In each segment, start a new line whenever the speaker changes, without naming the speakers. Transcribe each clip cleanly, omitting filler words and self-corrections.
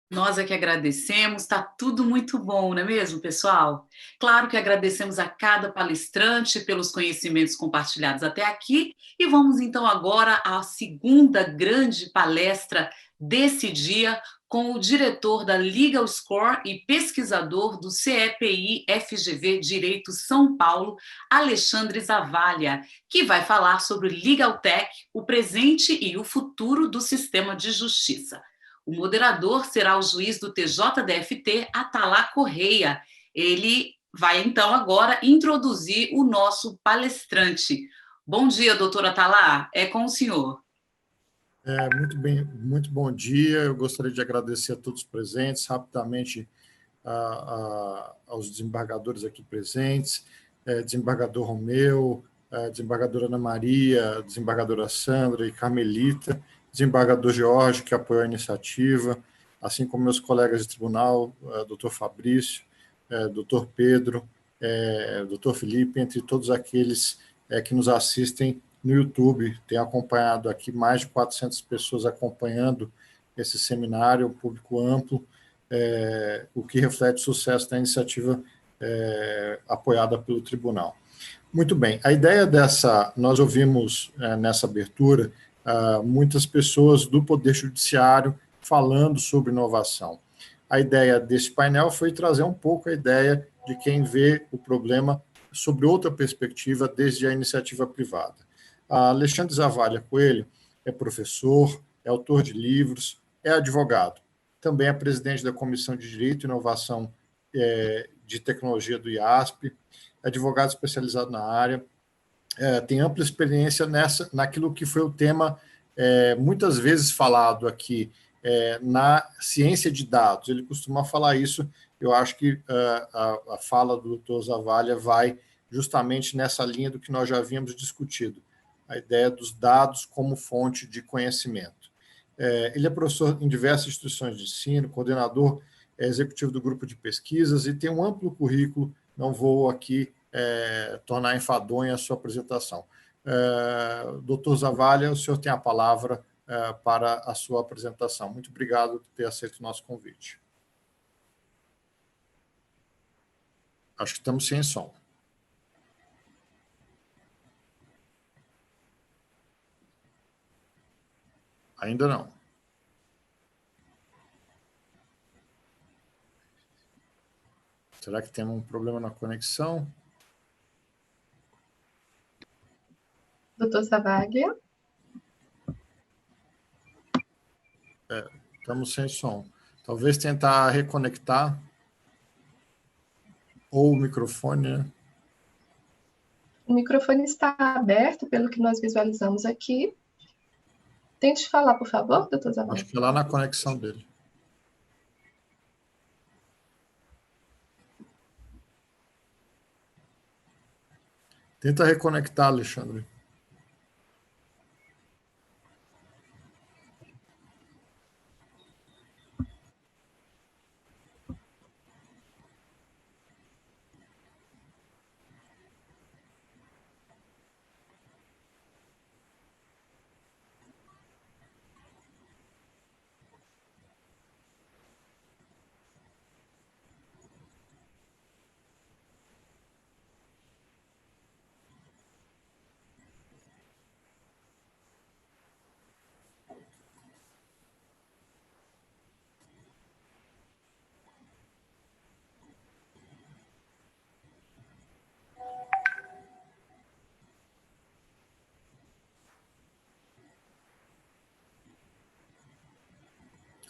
Nós é que agradecemos, está tudo muito bom, não é mesmo, pessoal? Claro que agradecemos a cada palestrante pelos conhecimentos compartilhados até aqui e vamos então agora à segunda grande palestra desse dia com o diretor da Legal Score e pesquisador do CEPI FGV Direito São Paulo, Alexandre Zavalha, que vai falar sobre Legal Tech, o presente e o futuro do sistema de justiça. O moderador será o juiz do TJDFT, Atalá Correia. Ele vai, então, agora introduzir o nosso palestrante. Bom dia, doutor Atalá. É com o senhor.
Muito bem, muito bom dia. Eu gostaria de agradecer a todos os presentes, rapidamente aos desembargadores aqui presentes, desembargador Romeu, desembargadora Ana Maria, desembargadora Sandra e Carmelita, desembargador Jorge, que apoiou a iniciativa, assim como meus colegas de tribunal, doutor Fabrício, doutor Pedro, doutor Felipe, entre todos aqueles que nos assistem no YouTube. Tenho acompanhado aqui mais de 400 pessoas acompanhando esse seminário, um público amplo, o que reflete o sucesso da iniciativa apoiada pelo tribunal. Muito bem, a ideia nós ouvimos nessa abertura muitas pessoas do Poder Judiciário falando sobre inovação. A ideia desse painel foi trazer um pouco a ideia de quem vê o problema sobre outra perspectiva desde a iniciativa privada. Alexandre Zavalha Coelho é professor, é autor de livros, é advogado. Também é presidente da Comissão de Direito e Inovação de Tecnologia do IASP, advogado especializado na área, tem ampla experiência naquilo que foi o tema muitas vezes falado aqui, na ciência de dados. Ele costuma falar isso. Eu acho que a fala do doutor Zavalha vai justamente nessa linha do que nós já havíamos discutido, a ideia dos dados como fonte de conhecimento. Ele é professor em diversas instituições de ensino, coordenador executivo do grupo de pesquisas e tem um amplo currículo. Não vou aqui tornar enfadonha a sua apresentação. Doutor Zavalha, o senhor tem a palavra para a sua apresentação. Muito obrigado por ter aceito o nosso convite. Acho que estamos sem som. Ainda não. Será que tem um problema na conexão?
Doutor Zavalha?
Estamos sem som. Talvez tentar reconectar ou o microfone, né?
O microfone está aberto, pelo que nós visualizamos aqui. Tente falar, por favor, doutor Zavalha.
Acho que é lá na conexão dele. Tenta reconectar, Alexandre.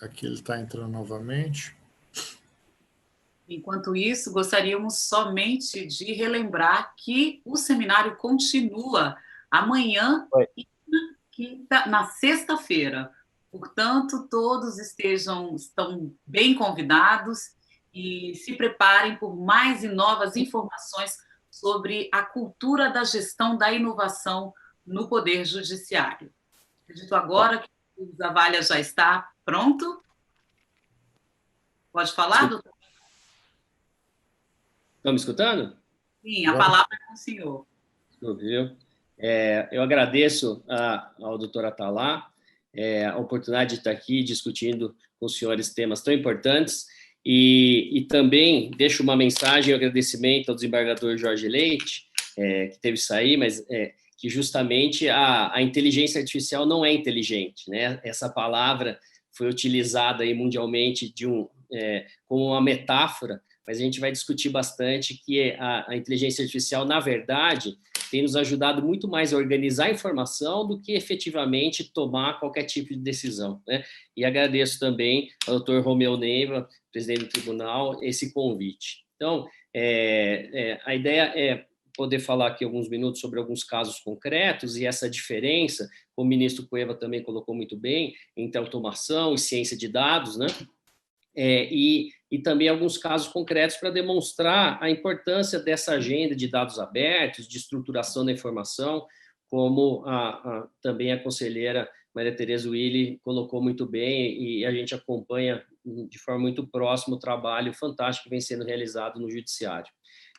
Aqui ele está entrando novamente.
Enquanto isso, gostaríamos somente de relembrar que o seminário continua amanhã e na sexta-feira. Portanto, todos estão bem convidados e se preparem por mais e novas informações sobre a cultura da gestão da inovação no Poder Judiciário. Acredito agora que o Zavalha já está pronto. Pode falar, doutor?
Estão me escutando?
Sim, a palavra é com o senhor.
Eu agradeço ao doutor Atalá a oportunidade de estar aqui discutindo com os senhores temas tão importantes. E também deixo uma mensagem, um agradecimento ao desembargador Jorge Leite, que teve que sair, mas que justamente a inteligência artificial não é inteligente, né? Essa palavra foi utilizada aí mundialmente como uma metáfora, mas a gente vai discutir bastante que a inteligência artificial, na verdade, tem nos ajudado muito mais a organizar a informação do que efetivamente tomar qualquer tipo de decisão, né? E agradeço também ao doutor Romeu Neiva, presidente do tribunal, esse convite. Então, a ideia é poder falar aqui alguns minutos sobre alguns casos concretos e essa diferença, como o ministro Cueva também colocou muito bem, entre automação e ciência de dados, né? E também alguns casos concretos para demonstrar a importância dessa agenda de dados abertos, de estruturação da informação, como também a conselheira Maria Tereza Willi colocou muito bem, e a gente acompanha de forma muito próxima o trabalho fantástico que vem sendo realizado no Judiciário.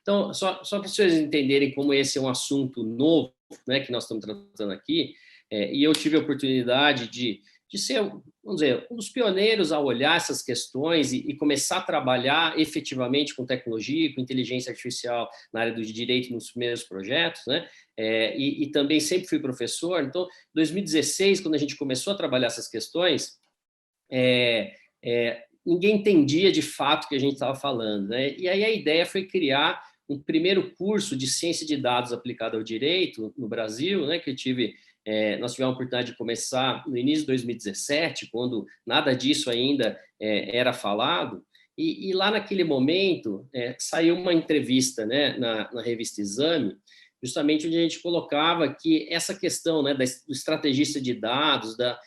Então, só para vocês entenderem como esse é um assunto novo, né, que nós estamos tratando aqui, e eu tive a oportunidade de ser, vamos dizer, um dos pioneiros a olhar essas questões e começar a trabalhar efetivamente com tecnologia, com inteligência artificial na área do direito nos primeiros projetos, né? E também sempre fui professor. Então, em 2016, quando a gente começou a trabalhar essas questões, ninguém entendia de fato o que a gente estava falando, né? E aí a ideia foi criar um primeiro curso de ciência de dados aplicada ao direito no Brasil, né? Que nós tivemos a oportunidade de começar no início de 2017, quando nada disso ainda era falado, e lá naquele momento saiu uma entrevista, né, na revista Exame, justamente onde a gente colocava que essa questão, né, do estrategista de dados, da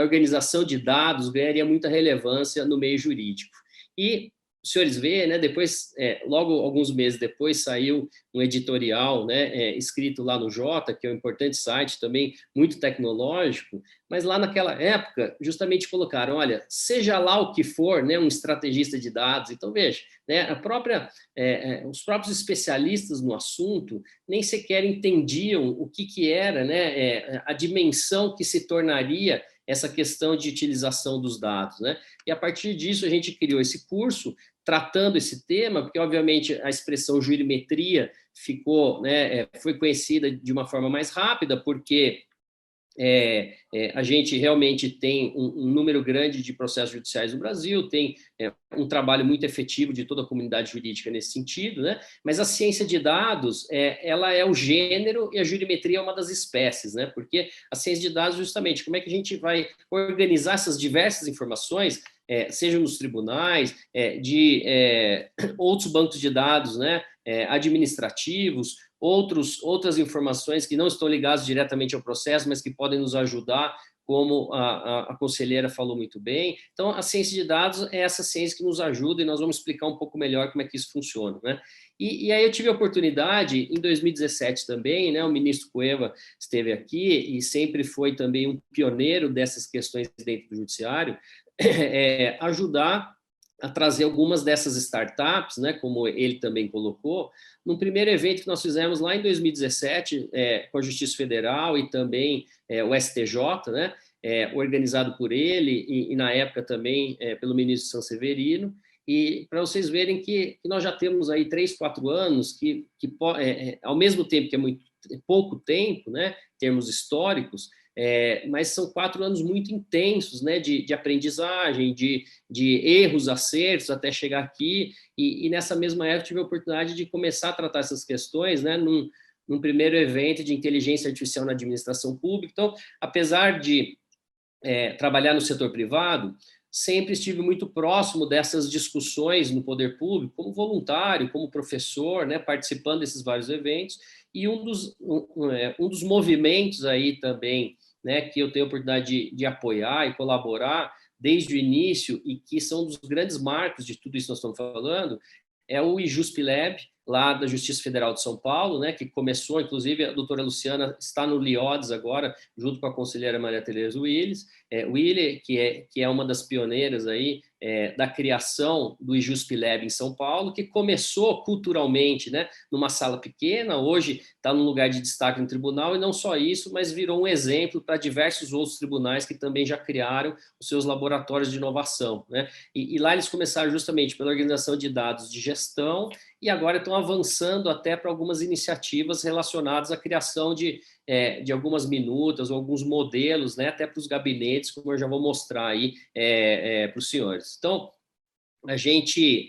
organização de dados, ganharia muita relevância no meio jurídico. E os senhores veem, né, depois, logo alguns meses depois, saiu um editorial, né, escrito lá no Jota, que é um importante site também, muito tecnológico, mas lá naquela época, justamente colocaram, olha, seja lá o que for, né, um estrategista de dados. Então, veja, né, os próprios especialistas no assunto nem sequer entendiam o que era, né, a dimensão que se tornaria essa questão de utilização dos dados, né? E a partir disso a gente criou esse curso tratando esse tema, porque obviamente a expressão jurimetria ficou, né, foi conhecida de uma forma mais rápida, porque a gente realmente tem um número grande de processos judiciais no Brasil, tem um trabalho muito efetivo de toda a comunidade jurídica nesse sentido, né? Mas a ciência de dados, ela é o gênero e a jurimetria é uma das espécies, né? Porque a ciência de dados, justamente, como é que a gente vai organizar essas diversas informações, seja nos tribunais, outros bancos de dados, né? Administrativos, outras informações que não estão ligadas diretamente ao processo, mas que podem nos ajudar, como a conselheira falou muito bem. Então, a ciência de dados é essa ciência que nos ajuda, e nós vamos explicar um pouco melhor como é que isso funciona, né? E aí eu tive a oportunidade, em 2017 também, né, o ministro Cueva esteve aqui e sempre foi também um pioneiro dessas questões dentro do judiciário, ajudar a trazer algumas dessas startups, né, como ele também colocou, num primeiro evento que nós fizemos lá em 2017, com a Justiça Federal e também o STJ, né, organizado por ele e na época também pelo ministro Sanseverino, e para vocês verem que nós já temos aí 3, 4 anos, que ao mesmo tempo que é muito pouco tempo, né, em termos históricos, mas são 4 anos muito intensos, né, de aprendizagem, de erros, acertos, até chegar aqui, e nessa mesma época tive a oportunidade de começar a tratar essas questões, né, num primeiro evento de inteligência artificial na administração pública. Então, apesar de trabalhar no setor privado, sempre estive muito próximo dessas discussões no poder público, como voluntário, como professor, né, participando desses vários eventos, e um dos movimentos aí também, né, que eu tenho a oportunidade de apoiar e colaborar desde o início, e que são dos grandes marcos de tudo isso que nós estamos falando, é o IJuspLab, lá da Justiça Federal de São Paulo, né, que começou, inclusive, a doutora Luciana está no LIODES agora, junto com a conselheira Maria Tereza Willi, que é uma das pioneiras aí da criação do IJUSP Lab em São Paulo, que começou culturalmente, né, numa sala pequena, hoje está num lugar de destaque no tribunal, e não só isso, mas virou um exemplo para diversos outros tribunais que também já criaram os seus laboratórios de inovação, né? E lá eles começaram justamente pela organização de dados de gestão, e agora estão avançando até para algumas iniciativas relacionadas à criação de algumas minutas ou alguns modelos, né, até para os gabinetes, como eu já vou mostrar aí para os senhores. Então, a gente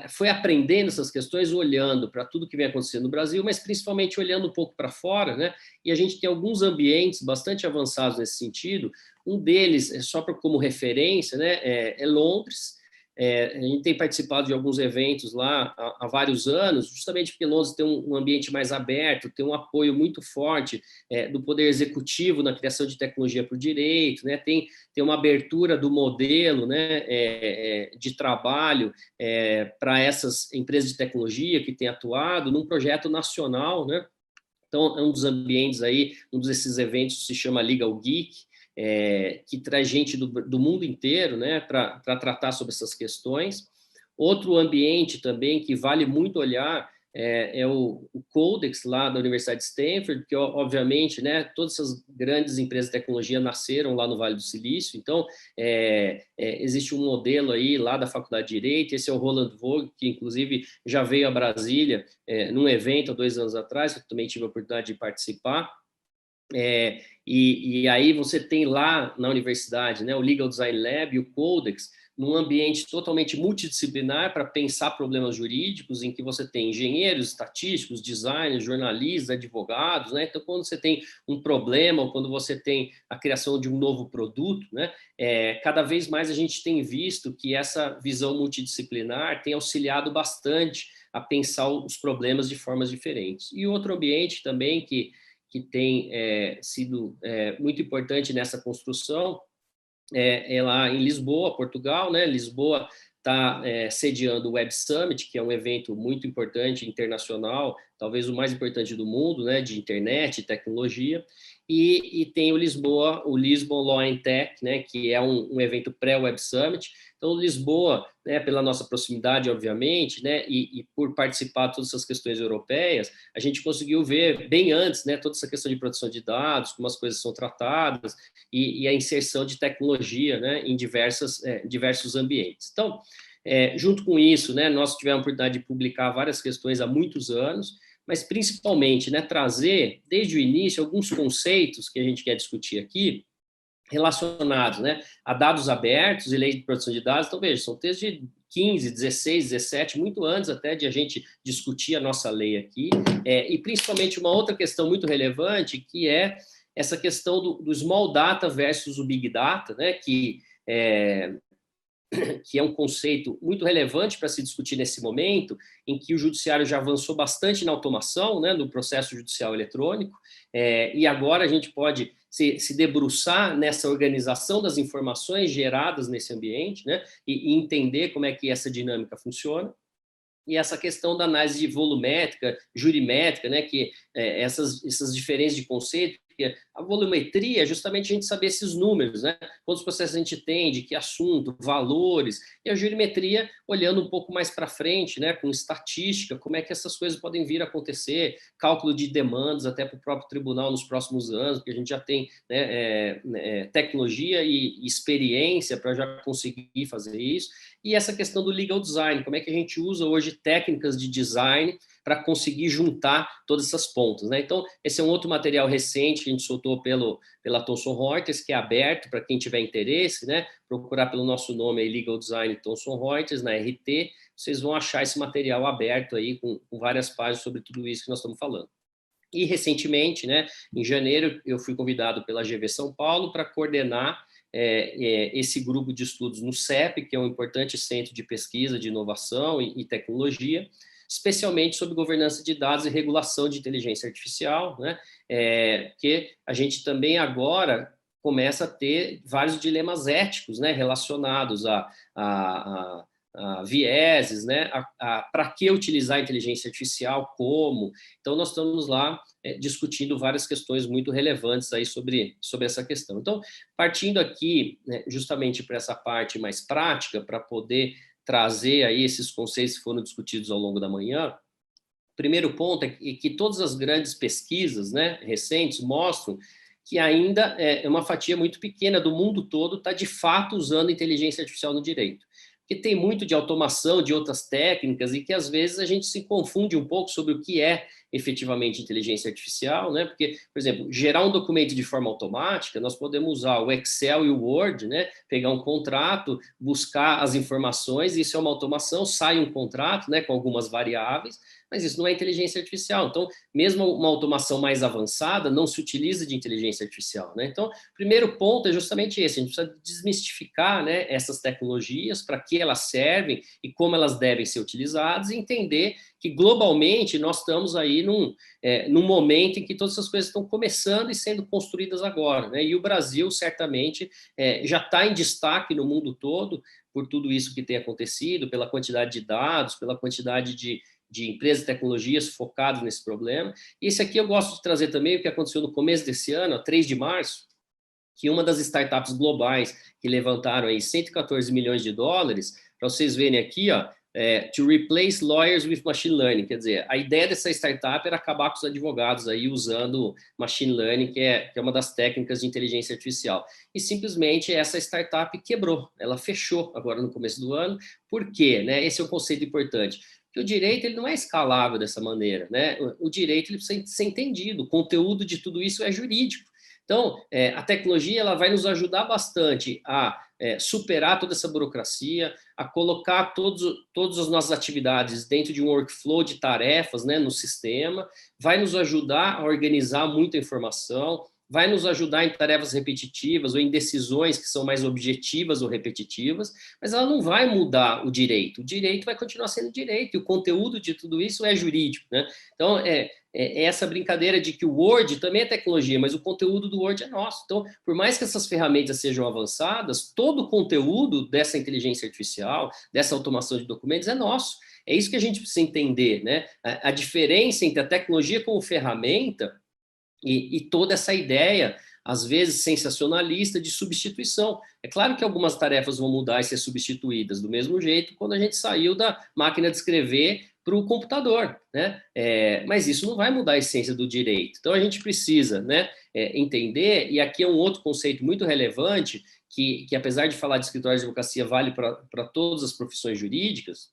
foi aprendendo essas questões olhando para tudo que vem acontecendo no Brasil, mas principalmente olhando um pouco para fora, né? E a gente tem alguns ambientes bastante avançados nesse sentido. Um deles, só como referência, né, é Londres. A gente tem participado de alguns eventos lá há vários anos, justamente porque Londres tem um ambiente mais aberto, tem um apoio muito forte do Poder Executivo na criação de tecnologia para o direito, né? Tem uma abertura do modelo, né, de trabalho para essas empresas de tecnologia que têm atuado num projeto nacional, né? Então, é um dos ambientes aí, um desses eventos se chama Legal Geek, que traz gente do mundo inteiro, né, para tratar sobre essas questões. Outro ambiente também que vale muito olhar é o Codex, lá da Universidade de Stanford, que, obviamente, né, todas essas grandes empresas de tecnologia nasceram lá no Vale do Silício, então, existe um modelo aí lá da Faculdade de Direito, esse é o Roland Vogt, que, inclusive, já veio a Brasília num evento há 2 anos atrás, que eu também tive a oportunidade de participar. E aí você tem lá na universidade, né, o Legal Design Lab e o Codex, num ambiente totalmente multidisciplinar para pensar problemas jurídicos, em que você tem engenheiros, estatísticos, designers, jornalistas, advogados, né? Então, quando você tem um problema ou quando você tem a criação de um novo produto, né, cada vez mais a gente tem visto que essa visão multidisciplinar tem auxiliado bastante a pensar os problemas de formas diferentes. E outro ambiente também que tem sido muito importante nessa construção é lá em Lisboa, Portugal, né? Lisboa está sediando o Web Summit, que é um evento muito importante, internacional, talvez o mais importante do mundo, né? De internet e tecnologia. E tem o Lisbon Law and Tech, né? Que é um evento pré-Web Summit. Então, Lisboa, né, pela nossa proximidade, obviamente, né, e por participar de todas essas questões europeias, a gente conseguiu ver bem antes, né, toda essa questão de produção de dados, como as coisas são tratadas, e a inserção de tecnologia, né, em diversos ambientes. Então, junto com isso, né, nós tivemos a oportunidade de publicar várias questões há muitos anos, mas principalmente, né, trazer, desde o início, alguns conceitos que a gente quer discutir aqui, relacionados, né, a dados abertos e lei de proteção de dados. Então, veja, são textos de 15, 16, 17, muito antes até de a gente discutir a nossa lei aqui, e principalmente uma outra questão muito relevante, que é essa questão do small data versus o big data, né, que é um conceito muito relevante para se discutir nesse momento, em que o judiciário já avançou bastante na automação, né, no processo judicial eletrônico, e agora a gente pode se debruçar nessa organização das informações geradas nesse ambiente, né, e entender como é que essa dinâmica funciona. E essa questão da análise volumétrica, jurimétrica, né, que essas diferenças de conceito, porque a volumetria é justamente a gente saber esses números, né? Quantos processos a gente tem, de que assunto, valores, e a jurimetria olhando um pouco mais para frente, né? Com estatística, como é que essas coisas podem vir a acontecer, cálculo de demandas até para o próprio tribunal nos próximos anos, porque a gente já tem, né, tecnologia e experiência para já conseguir fazer isso. E essa questão do legal design, como é que a gente usa hoje técnicas de design para conseguir juntar todas essas pontas, né? Então, esse é um outro material recente que a gente soltou pela Thomson Reuters, que é aberto para quem tiver interesse, né? Procurar pelo nosso nome aí, Legal Design Thomson Reuters, na RT, vocês vão achar esse material aberto aí, com várias páginas sobre tudo isso que nós estamos falando. E, recentemente, né, em janeiro, eu fui convidado pela GV São Paulo para coordenar esse grupo de estudos no CEP, que é um importante centro de pesquisa, de inovação e tecnologia, especialmente sobre governança de dados e regulação de inteligência artificial, né? Que a gente também agora começa a ter vários dilemas éticos, né, relacionados vieses, né? Para que utilizar a inteligência artificial, como. Então, nós estamos lá discutindo várias questões muito relevantes aí sobre essa questão. Então, partindo aqui, né, justamente para essa parte mais prática, para poder trazer aí esses conceitos que foram discutidos ao longo da manhã, o primeiro ponto é que todas as grandes pesquisas, né, recentes mostram que ainda é uma fatia muito pequena do mundo todo está, de fato, usando inteligência artificial no direito. Porque tem muito de automação, de outras técnicas, e que, às vezes, a gente se confunde um pouco sobre o que é efetivamente inteligência artificial, né? Porque, por exemplo, gerar um documento de forma automática, nós podemos usar o Excel e o Word, né? Pegar um contrato, buscar as informações, isso é uma automação, sai um contrato, né, com algumas variáveis, mas isso não é inteligência artificial. Então, mesmo uma automação mais avançada não se utiliza de inteligência artificial, né? Então, o primeiro ponto é justamente esse: a gente precisa desmistificar, né, essas tecnologias, para que elas servem e como elas devem ser utilizadas, e entender que, globalmente, nós estamos aí num momento em que todas essas coisas estão começando e sendo construídas agora, né? E o Brasil, certamente, já está em destaque no mundo todo por tudo isso que tem acontecido, pela quantidade de dados, pela quantidade de empresas de tecnologias focadas nesse problema. E esse aqui eu gosto de trazer também o que aconteceu no começo desse ano, 3 de março, que uma das startups globais que levantaram aí 114 milhões de dólares, para vocês verem aqui, ó, to replace lawyers with machine learning. Quer dizer, a ideia dessa startup era acabar com os advogados aí usando machine learning, que é uma das técnicas de inteligência artificial. E simplesmente essa startup quebrou, ela fechou agora no começo do ano. Por quê? Né? Esse é um conceito importante. Que o direito ele não é escalável dessa maneira, né? O direito ele precisa ser entendido, o conteúdo de tudo isso é jurídico. Então, a tecnologia ela vai nos ajudar bastante a superar toda essa burocracia, a colocar todas as nossas atividades dentro de um workflow de tarefas, né, no sistema, vai nos ajudar a organizar muita informação, vai nos ajudar em tarefas repetitivas ou em decisões que são mais objetivas ou repetitivas, mas ela não vai mudar o direito vai continuar sendo direito, e o conteúdo de tudo isso é jurídico, né? Então, essa brincadeira de que o Word também é tecnologia, mas o conteúdo do Word é nosso. Então, por mais que essas ferramentas sejam avançadas, todo o conteúdo dessa inteligência artificial, dessa automação de documentos é nosso. É isso que a gente precisa entender, né? A diferença entre a tecnologia como ferramenta e toda essa ideia, às vezes sensacionalista, de substituição. É claro que algumas tarefas vão mudar e ser substituídas, do mesmo jeito quando a gente saiu da máquina de escrever para o computador, né? Mas isso não vai mudar a essência do direito. Então, a gente precisa, né, entender, e aqui é um outro conceito muito relevante, que apesar de falar de escritório de advocacia, vale para todas as profissões jurídicas,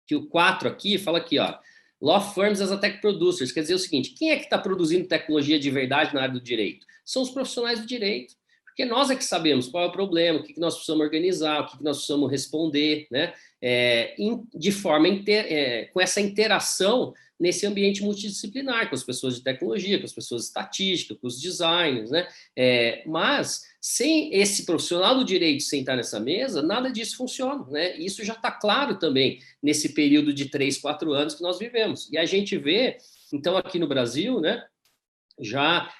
que o 4 aqui fala aqui, ó, Law Firms as a Tech Producers, quer dizer o seguinte: quem é que está produzindo tecnologia de verdade na área do direito? São os profissionais do direito, porque nós é que sabemos qual é o problema, o que nós precisamos organizar, o que nós precisamos responder, né? De forma com essa interação nesse ambiente multidisciplinar, com as pessoas de tecnologia, com as pessoas de estatística, com os designers, né? Mas sem esse profissional do direito sentar nessa mesa, nada disso funciona, né? E isso já está claro também nesse período de 3, 4 anos que nós vivemos. E a gente vê, então, aqui no Brasil, né, já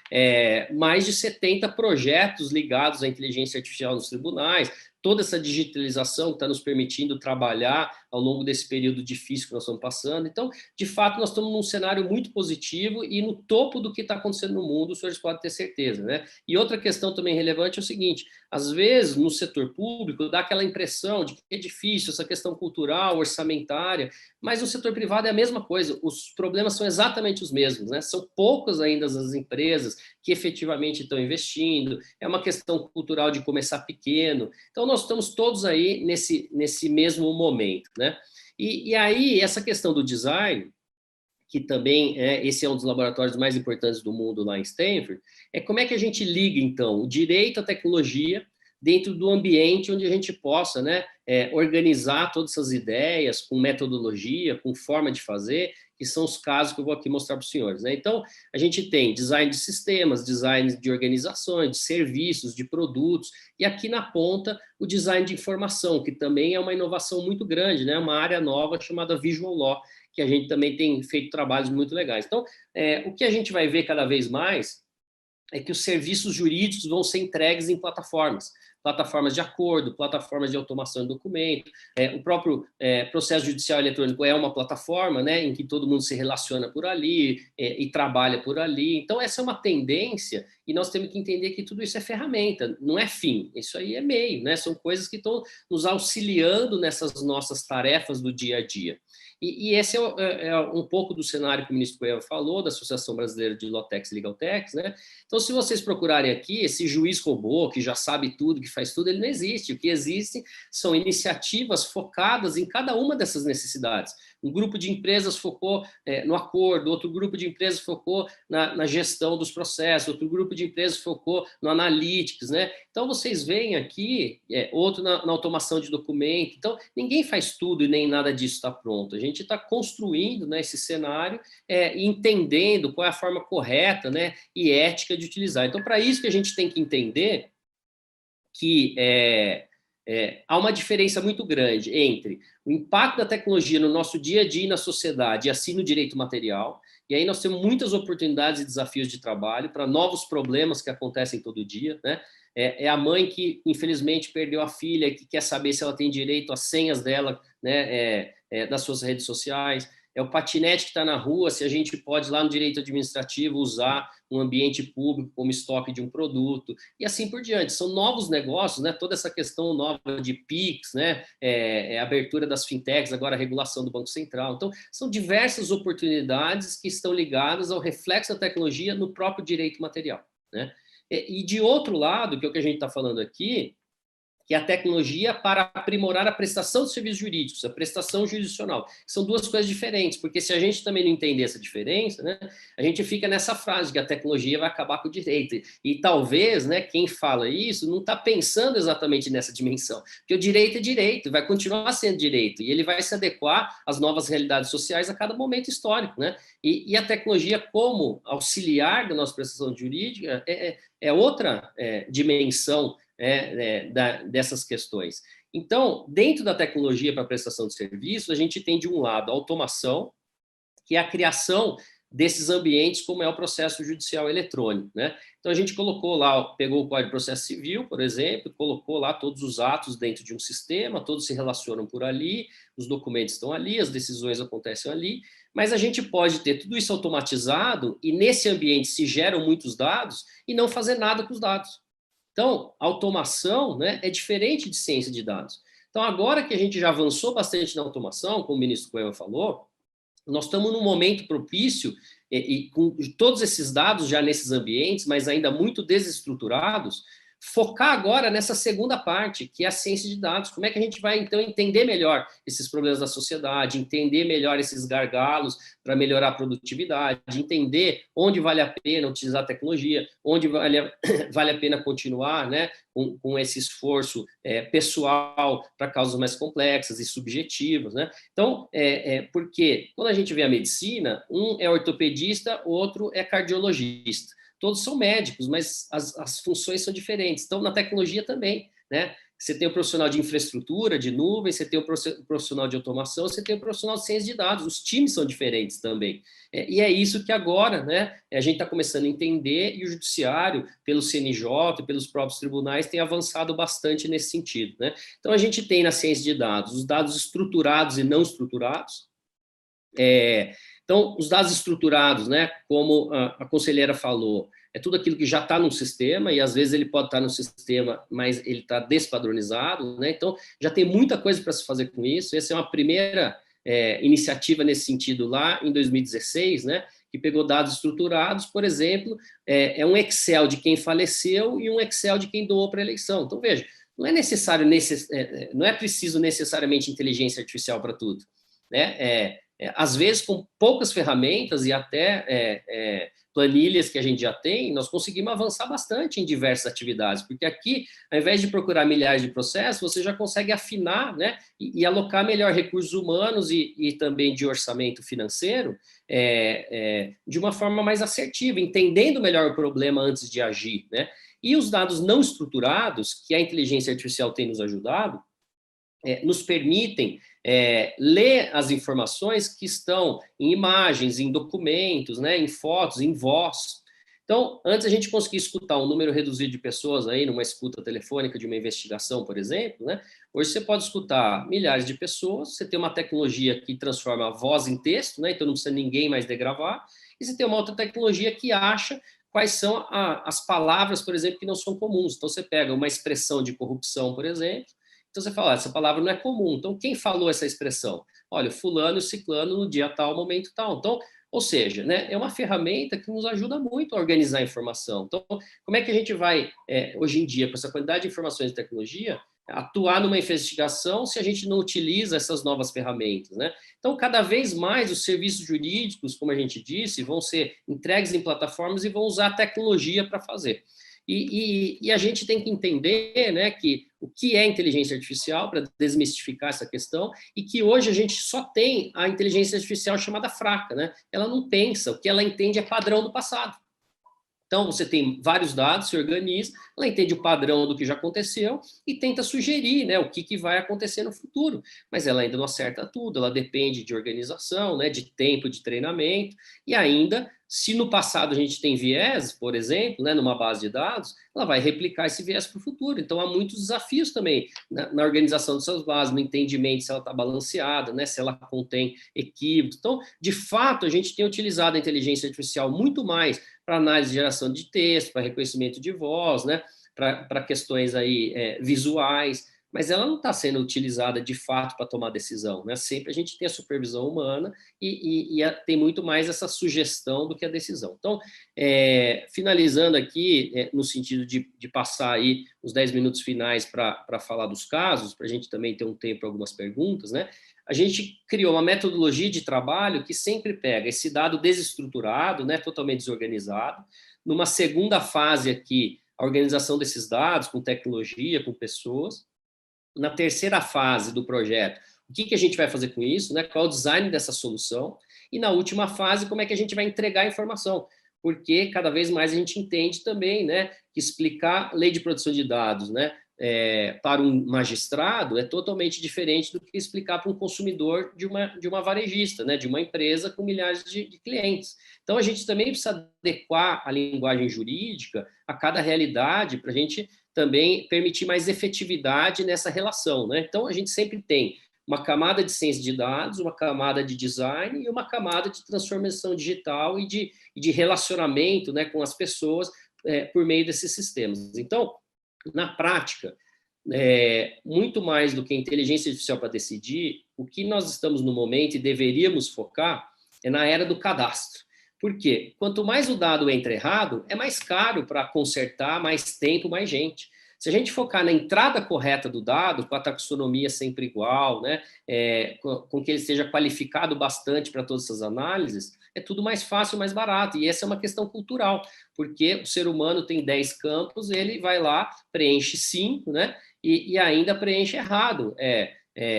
mais de 70 projetos ligados à inteligência artificial nos tribunais, toda essa digitalização que está nos permitindo trabalhar ao longo desse período difícil que nós estamos passando. Então, de fato, nós estamos num cenário muito positivo e no topo do que está acontecendo no mundo, os senhores podem ter certeza, né? E outra questão também relevante é o seguinte: às vezes, no setor público, dá aquela impressão de que é difícil essa questão cultural, orçamentária, mas no setor privado é a mesma coisa, os problemas são exatamente os mesmos, né? São poucas ainda as empresas que efetivamente estão investindo, é uma questão cultural de começar pequeno. Então, nós estamos todos aí nesse mesmo momento, né? E aí, essa questão do design, que também esse é um dos laboratórios mais importantes do mundo lá em Stanford, como é que a gente liga, então, o direito à tecnologia dentro do ambiente onde a gente possa, né, organizar todas essas ideias com metodologia, com forma de fazer, que são os casos que eu vou aqui mostrar para os senhores, né? Então, a gente tem design de sistemas, design de organizações, de serviços, de produtos, e aqui na ponta, o design de informação, que também é uma inovação muito grande, né? Uma área nova chamada Visual Law, que a gente também tem feito trabalhos muito legais. Então, o que a gente vai ver cada vez mais é que os serviços jurídicos vão ser entregues em plataformas. plataformas de acordo, plataformas de automação de documento, o próprio processo judicial eletrônico é uma plataforma, né, em que todo mundo se relaciona por ali e trabalha por ali. Então, essa é uma tendência e nós temos que entender que tudo isso é ferramenta, não é fim, isso aí é meio, né? São coisas que estão nos auxiliando nessas nossas tarefas do dia a dia. E esse é um pouco do cenário que o ministro Cueva falou, da Associação Brasileira de Lawtechs e Legaltechs, né? Então, se vocês procurarem aqui, esse juiz robô, que já sabe tudo, que faz tudo, ele não existe. O que existe são iniciativas focadas em cada uma dessas necessidades. Um grupo de empresas focou no acordo, outro grupo de empresas focou na gestão dos processos, outro grupo de empresas focou no analytics, né? Então, vocês veem aqui, outro na automação de documento. Então, ninguém faz tudo e nem nada disso está pronto. A gente está construindo, né, esse cenário e entendendo qual é a forma correta, né, e ética de utilizar. Então, para isso que a gente tem que entender que há uma diferença muito grande entre o impacto da tecnologia no nosso dia a dia e na sociedade, e assim no direito material, e aí nós temos muitas oportunidades e desafios de trabalho para novos problemas que acontecem todo dia, né? É a mãe que, infelizmente, perdeu a filha, que quer saber se ela tem direito às senhas dela, né, das suas redes sociais. É o patinete que está na rua, se a gente pode, lá no direito administrativo, usar um ambiente público como estoque de um produto, e assim por diante. São novos negócios, né? Toda essa questão nova de PIX, né? A abertura das fintechs, agora a regulação do Banco Central. Então, são diversas oportunidades que estão ligadas ao reflexo da tecnologia no próprio direito material, né? E de outro lado, que é o que a gente está falando aqui, que é a tecnologia para aprimorar a prestação de serviços jurídicos, a prestação jurisdicional. São duas coisas diferentes, porque se a gente também não entender essa diferença, né, a gente fica nessa frase que a tecnologia vai acabar com o direito. E talvez, né, quem fala isso não está pensando exatamente nessa dimensão, porque o direito é direito, vai continuar sendo direito, e ele vai se adequar às novas realidades sociais a cada momento histórico, né? E a tecnologia como auxiliar da nossa prestação jurídica é outra dimensão dessas questões. Então, dentro da tecnologia para prestação de serviços, a gente tem, de um lado, a automação, que é a criação desses ambientes, como é o processo judicial eletrônico, né? Então, a gente colocou lá, pegou o Código de Processo Civil, por exemplo, colocou lá todos os atos dentro de um sistema, todos se relacionam por ali, os documentos estão ali, as decisões acontecem ali, mas a gente pode ter tudo isso automatizado e, nesse ambiente, se geram muitos dados e não fazer nada com os dados. Então, automação, né, é diferente de ciência de dados. Então, agora que a gente já avançou bastante na automação, como o ministro Cueva falou, nós estamos num momento propício, e com todos esses dados já nesses ambientes, mas ainda muito desestruturados, focar agora nessa segunda parte, que é a ciência de dados. Como é que a gente vai, então, entender melhor esses problemas da sociedade, entender melhor esses gargalos para melhorar a produtividade, entender onde vale a pena utilizar a tecnologia, onde vale a pena continuar, né, com esse esforço pessoal para causas mais complexas e subjetivas, né? Então, porque quando a gente vê a medicina, um é ortopedista, outro é cardiologista. Todos são médicos, mas as funções são diferentes. Então, na tecnologia também, né? Você tem o profissional de infraestrutura, de nuvem, você tem o profissional de automação, você tem o profissional de ciência de dados. Os times são diferentes também. E é isso que agora, né, a gente está começando a entender, e o judiciário, pelo CNJ, pelos próprios tribunais, tem avançado bastante nesse sentido, né? Então, a gente tem na ciência de dados os dados estruturados e não estruturados. Então, os dados estruturados, né, como a conselheira falou, é tudo aquilo que já está no sistema, e às vezes ele pode estar no sistema, mas ele está despadronizado, né? Então, já tem muita coisa para se fazer com isso. Essa é uma primeira iniciativa nesse sentido lá em 2016, né, que pegou dados estruturados, por exemplo, é um Excel de quem faleceu e um Excel de quem doou para a eleição. Então, veja, não é necessário, não é preciso necessariamente inteligência artificial para tudo, né? Às vezes, com poucas ferramentas e até planilhas que a gente já tem, nós conseguimos avançar bastante em diversas atividades, porque aqui, ao invés de procurar milhares de processos, você já consegue afinar, né, e alocar melhor recursos humanos e também de orçamento financeiro de uma forma mais assertiva, entendendo melhor o problema antes de agir, né? E os dados não estruturados, que a inteligência artificial tem nos ajudado, nos permitem ler as informações que estão em imagens, em documentos, né, em fotos, em voz. Então, antes a gente conseguia escutar um número reduzido de pessoas aí numa escuta telefônica de uma investigação, por exemplo, né? Hoje você pode escutar milhares de pessoas, você tem uma tecnologia que transforma a voz em texto, né? Então não precisa ninguém mais degravar, e você tem uma outra tecnologia que acha quais são as palavras, por exemplo, que não são comuns. Então você pega uma expressão de corrupção, por exemplo, então você fala, essa palavra não é comum, então quem falou essa expressão? Olha, fulano e ciclano no dia tal, momento tal. Então, ou seja, né, é uma ferramenta que nos ajuda muito a organizar a informação. Então, como é que a gente vai, hoje em dia, com essa quantidade de informações e tecnologia, atuar numa investigação se a gente não utiliza essas novas ferramentas, né? Então, cada vez mais os serviços jurídicos, como a gente disse, vão ser entregues em plataformas e vão usar a tecnologia para fazer. E a gente tem que entender, né, que o que é inteligência artificial, para desmistificar essa questão, e que hoje a gente só tem a inteligência artificial chamada fraca, né? Ela não pensa, o que ela entende é padrão do passado. Então, você tem vários dados, se organiza, ela entende o padrão do que já aconteceu e tenta sugerir, né, o que vai acontecer no futuro. Mas ela ainda não acerta tudo, ela depende de organização, né, de tempo de treinamento, e ainda, se no passado a gente tem viés, por exemplo, né, numa base de dados, ela vai replicar esse viés para o futuro. Então, há muitos desafios também na organização dessas bases, no entendimento se ela está balanceada, né, se ela contém equívocos. Então, de fato, a gente tem utilizado a inteligência artificial muito mais para análise e geração de texto, para reconhecimento de voz, né, para questões aí, visuais, mas ela não está sendo utilizada de fato para tomar decisão, né? Sempre a gente tem a supervisão humana e tem muito mais essa sugestão do que a decisão. Então, finalizando aqui, no sentido de passar aí os 10 minutos finais para falar dos casos, para a gente também ter um tempo para algumas perguntas, né? A gente criou uma metodologia de trabalho que sempre pega esse dado desestruturado, né, totalmente desorganizado, numa segunda fase aqui, a organização desses dados com tecnologia, com pessoas. Na terceira fase do projeto, o que a gente vai fazer com isso, né? Qual é o design dessa solução? E na última fase, como é que a gente vai entregar a informação? Porque cada vez mais a gente entende também, né, que explicar lei de proteção de dados, né, para um magistrado é totalmente diferente do que explicar para um consumidor de uma varejista, né, de uma empresa com milhares de clientes. Então, a gente também precisa adequar a linguagem jurídica a cada realidade para a gente também permitir mais efetividade nessa relação, né? Então, a gente sempre tem uma camada de ciência de dados, uma camada de design e uma camada de transformação digital e de relacionamento, né, com as pessoas por meio desses sistemas. Então, na prática, muito mais do que inteligência artificial para decidir, o que nós estamos no momento e deveríamos focar é na era do cadastro. Por quê? Quanto mais o dado entra errado, é mais caro para consertar, mais tempo, mais gente. Se a gente focar na entrada correta do dado, com a taxonomia sempre igual, né, com que ele seja qualificado bastante para todas essas análises, é tudo mais fácil, mais barato. E essa é uma questão cultural, porque o ser humano tem 10 campos, ele vai lá, preenche 5, né, e ainda preenche errado.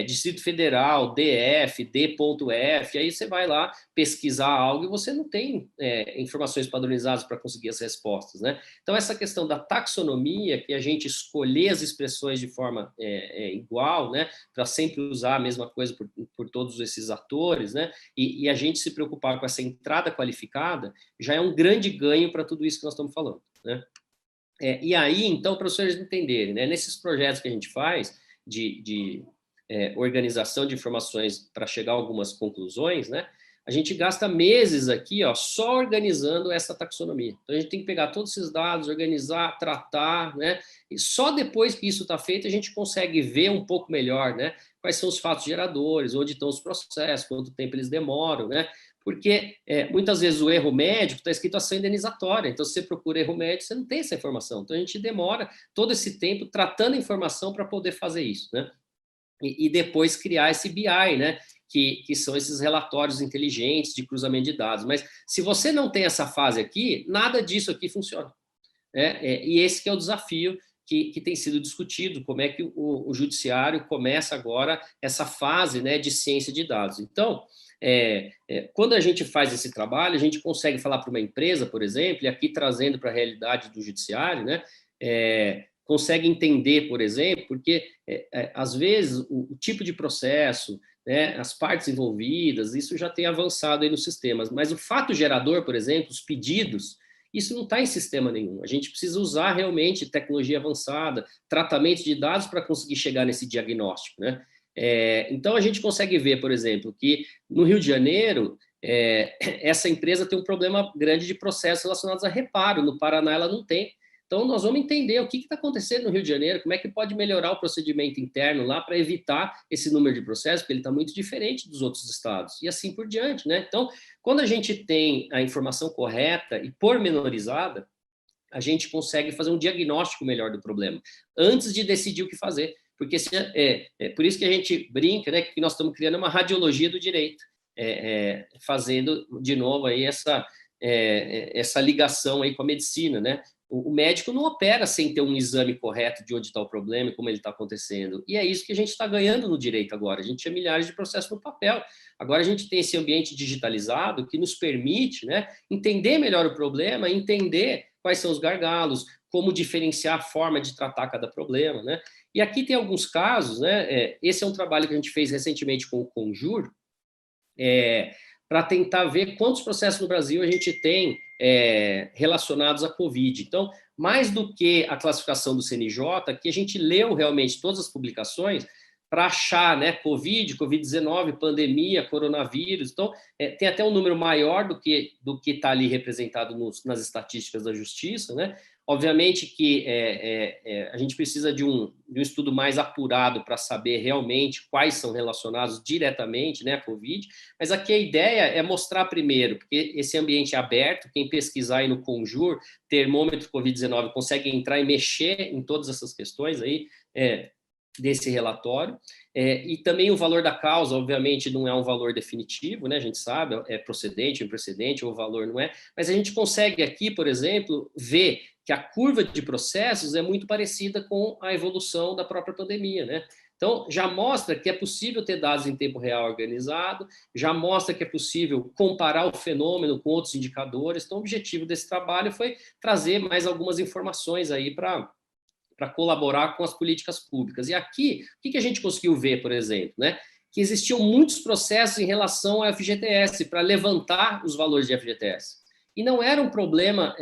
Distrito Federal, DF, D.F, aí você vai lá pesquisar algo e você não tem informações padronizadas para conseguir as respostas, né? Então, essa questão da taxonomia, que a gente escolher as expressões de forma igual, né, para sempre usar a mesma coisa por todos esses atores, né, e a gente se preocupar com essa entrada qualificada, já é um grande ganho para tudo isso que nós estamos falando, né? E aí, então, para vocês entenderem, né, nesses projetos que a gente faz de organização de informações para chegar a algumas conclusões, né? A gente gasta meses aqui, ó, só organizando essa taxonomia. Então, a gente tem que pegar todos esses dados, organizar, tratar, né? E só depois que isso está feito, a gente consegue ver um pouco melhor, né? Quais são os fatos geradores, onde estão os processos, quanto tempo eles demoram, né? Porque muitas vezes o erro médico está escrito ação indenizatória, então se você procura erro médico, você não tem essa informação. Então, a gente demora todo esse tempo tratando a informação para poder fazer isso, né? E depois criar esse BI, né? Que são esses relatórios inteligentes de cruzamento de dados. Mas se você não tem essa fase aqui, nada disso aqui funciona. E esse que é o desafio que tem sido discutido, como é que o judiciário começa agora essa fase, né, de ciência de dados. Então, quando a gente faz esse trabalho, a gente consegue falar para uma empresa, por exemplo, e aqui trazendo para a realidade do judiciário, né, consegue entender, por exemplo, porque às vezes o tipo de processo, né, as partes envolvidas, isso já tem avançado aí nos sistemas, mas o fato gerador, por exemplo, os pedidos Isso não está em sistema nenhum. A gente precisa usar realmente tecnologia avançada, tratamento de dados para conseguir chegar nesse diagnóstico, né? Então, a gente consegue ver, por exemplo, que no Rio de Janeiro, essa empresa tem um problema grande de processos relacionados a reparo. No Paraná, ela não tem. Então, nós vamos entender o que está acontecendo no Rio de Janeiro, como é que pode melhorar o procedimento interno lá para evitar esse número de processos, porque ele está muito diferente dos outros estados, e assim por diante, né? Então, quando a gente tem a informação correta e pormenorizada, a gente consegue fazer um diagnóstico melhor do problema, antes de decidir o que fazer. Porque por isso que a gente brinca, né, que nós estamos criando uma radiologia do direito, fazendo, de novo, aí essa ligação aí com a medicina, né? O médico não opera sem ter um exame correto de onde está o problema e como ele está acontecendo. E é isso que a gente está ganhando no direito agora. A gente tinha milhares de processos no papel. Agora a gente tem esse ambiente digitalizado que nos permite, né, entender melhor o problema, entender quais são os gargalos, como diferenciar a forma de tratar cada problema, né? E aqui tem alguns casos, né? Esse é um trabalho que a gente fez recentemente com o Conjur, para tentar ver quantos processos no Brasil a gente tem relacionados à Covid. Então, mais do que a classificação do CNJ, que a gente leu realmente todas as publicações para achar, né, Covid-19, pandemia, coronavírus. Então, tem até um número maior do que está ali representado nas estatísticas da Justiça, né? Obviamente que a gente precisa de um estudo mais apurado para saber realmente quais são relacionados diretamente, né, à Covid, mas aqui a ideia é mostrar primeiro, porque esse ambiente é aberto, quem pesquisar aí no Conjur, termômetro Covid-19, consegue entrar e mexer em todas essas questões aí, desse relatório, e também o valor da causa, obviamente, não é um valor definitivo, né? A gente sabe, é procedente, imprecedente, ou o valor não é, mas a gente consegue aqui, por exemplo, ver que a curva de processos é muito parecida com a evolução da própria pandemia, né? Então, já mostra que é possível ter dados em tempo real organizado, já mostra que é possível comparar o fenômeno com outros indicadores. Então, o objetivo desse trabalho foi trazer mais algumas informações aí para colaborar com as políticas públicas. E aqui, o que a gente conseguiu ver, por exemplo, né? Que existiam muitos processos em relação ao FGTS, para levantar os valores de FGTS. E não era um problema,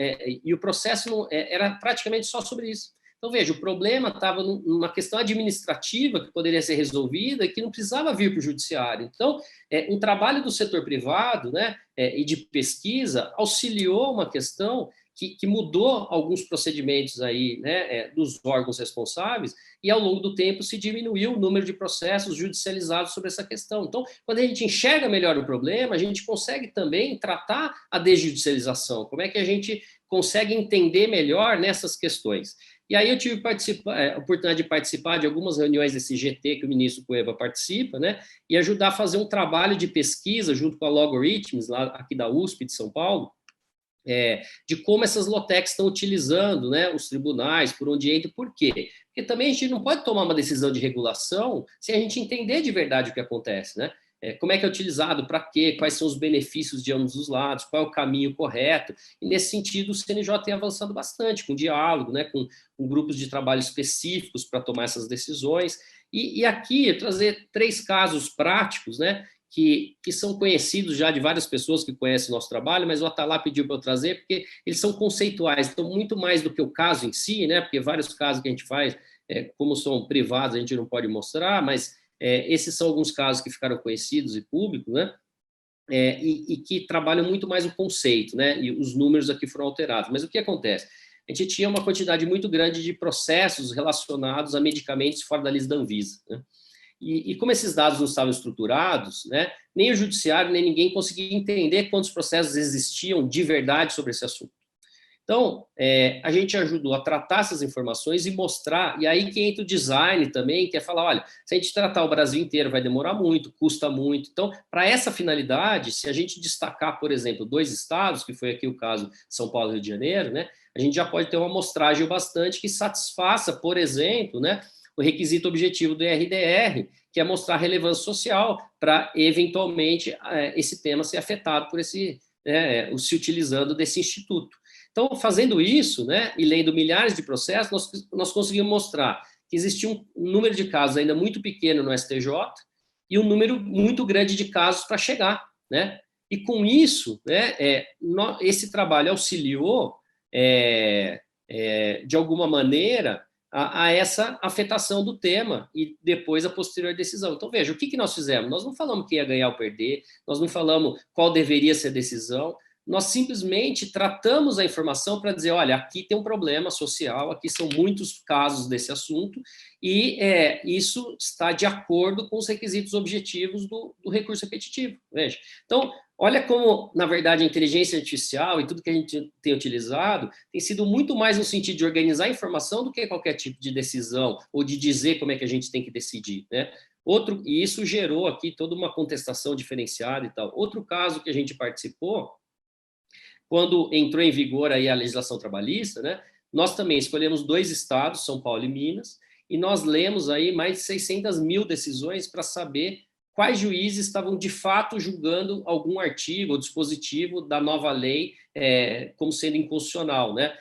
e o processo era praticamente só sobre isso. Então, veja, o problema estava numa questão administrativa que poderia ser resolvida e que não precisava vir para o judiciário. Então, um trabalho do setor privado, né, e de pesquisa auxiliou uma questão que mudou alguns procedimentos aí, né, dos órgãos responsáveis, e ao longo do tempo se diminuiu o número de processos judicializados sobre essa questão. Então, quando a gente enxerga melhor o problema, a gente consegue também tratar a desjudicialização, como é que a gente consegue entender melhor nessas questões. E aí eu tive a oportunidade de participar de algumas reuniões desse GT que o ministro Cueva participa, né, e ajudar a fazer um trabalho de pesquisa junto com a Logarithms, lá aqui da USP de São Paulo, de como essas lotecs estão utilizando, né, os tribunais, por onde entra, por quê? Porque também a gente não pode tomar uma decisão de regulação sem a gente entender de verdade o que acontece, né? Como é que é utilizado, para quê, quais são os benefícios de ambos os lados, qual é o caminho correto. E, nesse sentido, o CNJ tem avançado bastante, com diálogo, né, com grupos de trabalho específicos para tomar essas decisões. E aqui, eu trazer 3 casos práticos, né, que são conhecidos já de várias pessoas que conhecem o nosso trabalho, mas o Atalá pediu para eu trazer, porque eles são conceituais, então, muito mais do que o caso em si, né, porque vários casos que a gente faz, como são privados, a gente não pode mostrar, mas esses são alguns casos que ficaram conhecidos e públicos, né, e que trabalham muito mais o conceito, né, e os números aqui foram alterados. Mas o que acontece? A gente tinha uma quantidade muito grande de processos relacionados a medicamentos fora da lista da Anvisa, né? E como esses dados não estavam estruturados, né, nem o judiciário, nem ninguém conseguia entender quantos processos existiam de verdade sobre esse assunto. Então, a gente ajudou a tratar essas informações e mostrar, e aí que entra o design também, que é falar, olha, se a gente tratar o Brasil inteiro vai demorar muito, custa muito. Então, para essa finalidade, se a gente destacar, por exemplo, 2 estados, que foi aqui o caso São Paulo e Rio de Janeiro, né, a gente já pode ter uma amostragem bastante que satisfaça, por exemplo, né, o requisito objetivo do RDR, que é mostrar relevância social para, eventualmente, esse tema ser afetado por se utilizando desse instituto. Então, fazendo isso, né, e lendo milhares de processos, nós conseguimos mostrar que existia um número de casos ainda muito pequeno no STJ e um número muito grande de casos para chegar, né? E com isso, né, esse trabalho auxiliou de alguma maneira, a essa afetação do tema e depois a posterior decisão. Então, veja, o que nós fizemos? Nós não falamos quem ia ganhar ou perder, nós não falamos qual deveria ser a decisão, nós simplesmente tratamos a informação para dizer, olha, aqui tem um problema social, aqui são muitos casos desse assunto, e isso está de acordo com os requisitos objetivos do recurso repetitivo. Veja. Então, olha como, na verdade, a inteligência artificial e tudo que a gente tem utilizado tem sido muito mais no sentido de organizar a informação do que qualquer tipo de decisão ou de dizer como é que a gente tem que decidir, né? E isso gerou aqui toda uma contestação diferenciada e tal. Outro caso que a gente participou, quando entrou em vigor aí a legislação trabalhista, né, nós também escolhemos 2 estados, São Paulo e Minas, e nós lemos aí mais de 600 mil decisões para saber quais juízes estavam de fato julgando algum artigo ou dispositivo da nova lei como sendo inconstitucional, né,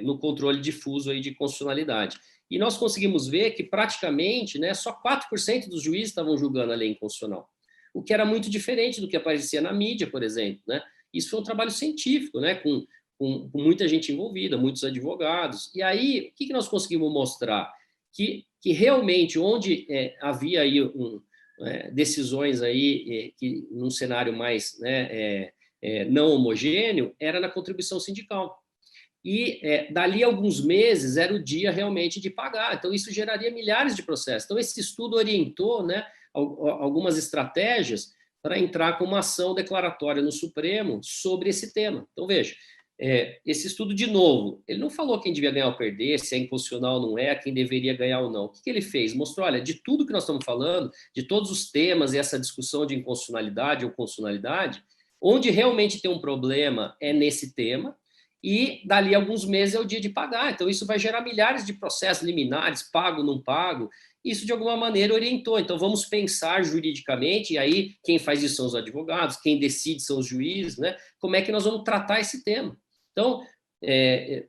no controle difuso aí de constitucionalidade. E nós conseguimos ver que praticamente, né, só 4% dos juízes estavam julgando a lei inconstitucional, o que era muito diferente do que aparecia na mídia, por exemplo, né? Isso foi um trabalho científico, né, com muita gente envolvida, muitos advogados. E aí, o que nós conseguimos mostrar? Que realmente, onde havia aí decisões aí, que num cenário mais, né, não homogêneo, era na contribuição sindical. E dali a alguns meses era o dia realmente de pagar. Então, isso geraria milhares de processos. Então, esse estudo orientou, né, algumas estratégias para entrar com uma ação declaratória no Supremo sobre esse tema. Então, veja, esse estudo, de novo, ele não falou quem devia ganhar ou perder, se é inconstitucional ou não é, quem deveria ganhar ou não. O que ele fez? Mostrou, olha, de tudo que nós estamos falando, de todos os temas e essa discussão de inconstitucionalidade ou constitucionalidade, onde realmente tem um problema é nesse tema, e dali a alguns meses é o dia de pagar. Então, isso vai gerar milhares de processos liminares, pago, não pago. Isso, de alguma maneira, orientou. Então, vamos pensar juridicamente, e aí quem faz isso são os advogados, quem decide são os juízes, né? Como é que nós vamos tratar esse tema? Então,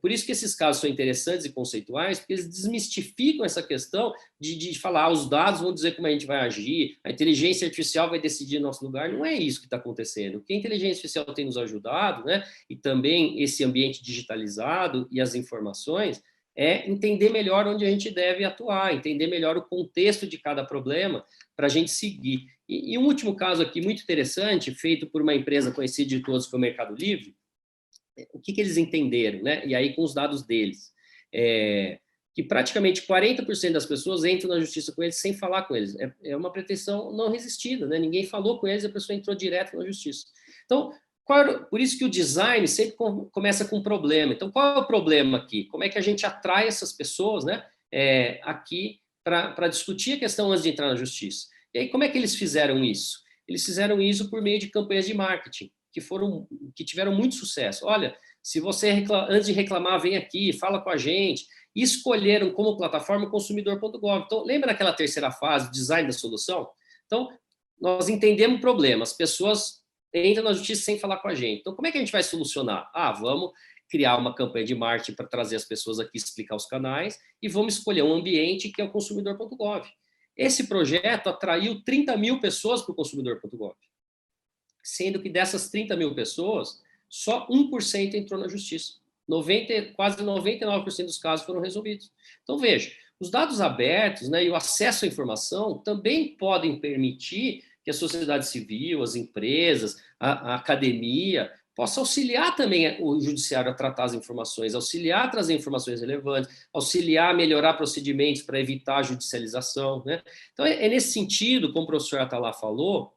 por isso que esses casos são interessantes e conceituais, porque eles desmistificam essa questão de falar, os dados vão dizer como a gente vai agir, a inteligência artificial vai decidir nosso lugar. Não é isso que está acontecendo. O que a inteligência artificial tem nos ajudado, né, e também esse ambiente digitalizado e as informações, é entender melhor onde a gente deve atuar, entender melhor o contexto de cada problema para a gente seguir. E um último caso aqui muito interessante, feito por uma empresa conhecida de todos, que é o Mercado Livre. O que eles entenderam, né? E aí com os dados deles, que praticamente 40% das pessoas entram na justiça com eles sem falar com eles. É uma pretensão não resistida, né? Ninguém falou com eles, a pessoa entrou direto na justiça. Então, por isso que o design sempre começa com um problema. Então, qual é o problema aqui? Como é que a gente atrai essas pessoas, né, aqui para discutir a questão antes de entrar na justiça? E aí, como é que eles fizeram isso? Eles fizeram isso por meio de campanhas de marketing, que tiveram muito sucesso. Olha, se você, antes de reclamar, vem aqui, fala com a gente. E escolheram como plataforma o consumidor.gov. Então, lembra daquela terceira fase, design da solução? Então, nós entendemos o problema, as pessoas entram na justiça sem falar com a gente. Então, como é que a gente vai solucionar? Vamos criar uma campanha de marketing para trazer as pessoas aqui, explicar os canais, e vamos escolher um ambiente que é o consumidor.gov. Esse projeto atraiu 30 mil pessoas para o consumidor.gov. Sendo que dessas 30 mil pessoas, só 1% entrou na justiça. Quase 99% dos casos foram resolvidos. Então, veja, os dados abertos, né, e o acesso à informação também podem permitir que a sociedade civil, as empresas, a academia, possa auxiliar também o judiciário a tratar as informações, auxiliar a trazer informações relevantes, auxiliar a melhorar procedimentos para evitar a judicialização, né? Então, é nesse sentido, como o professor Atalá falou,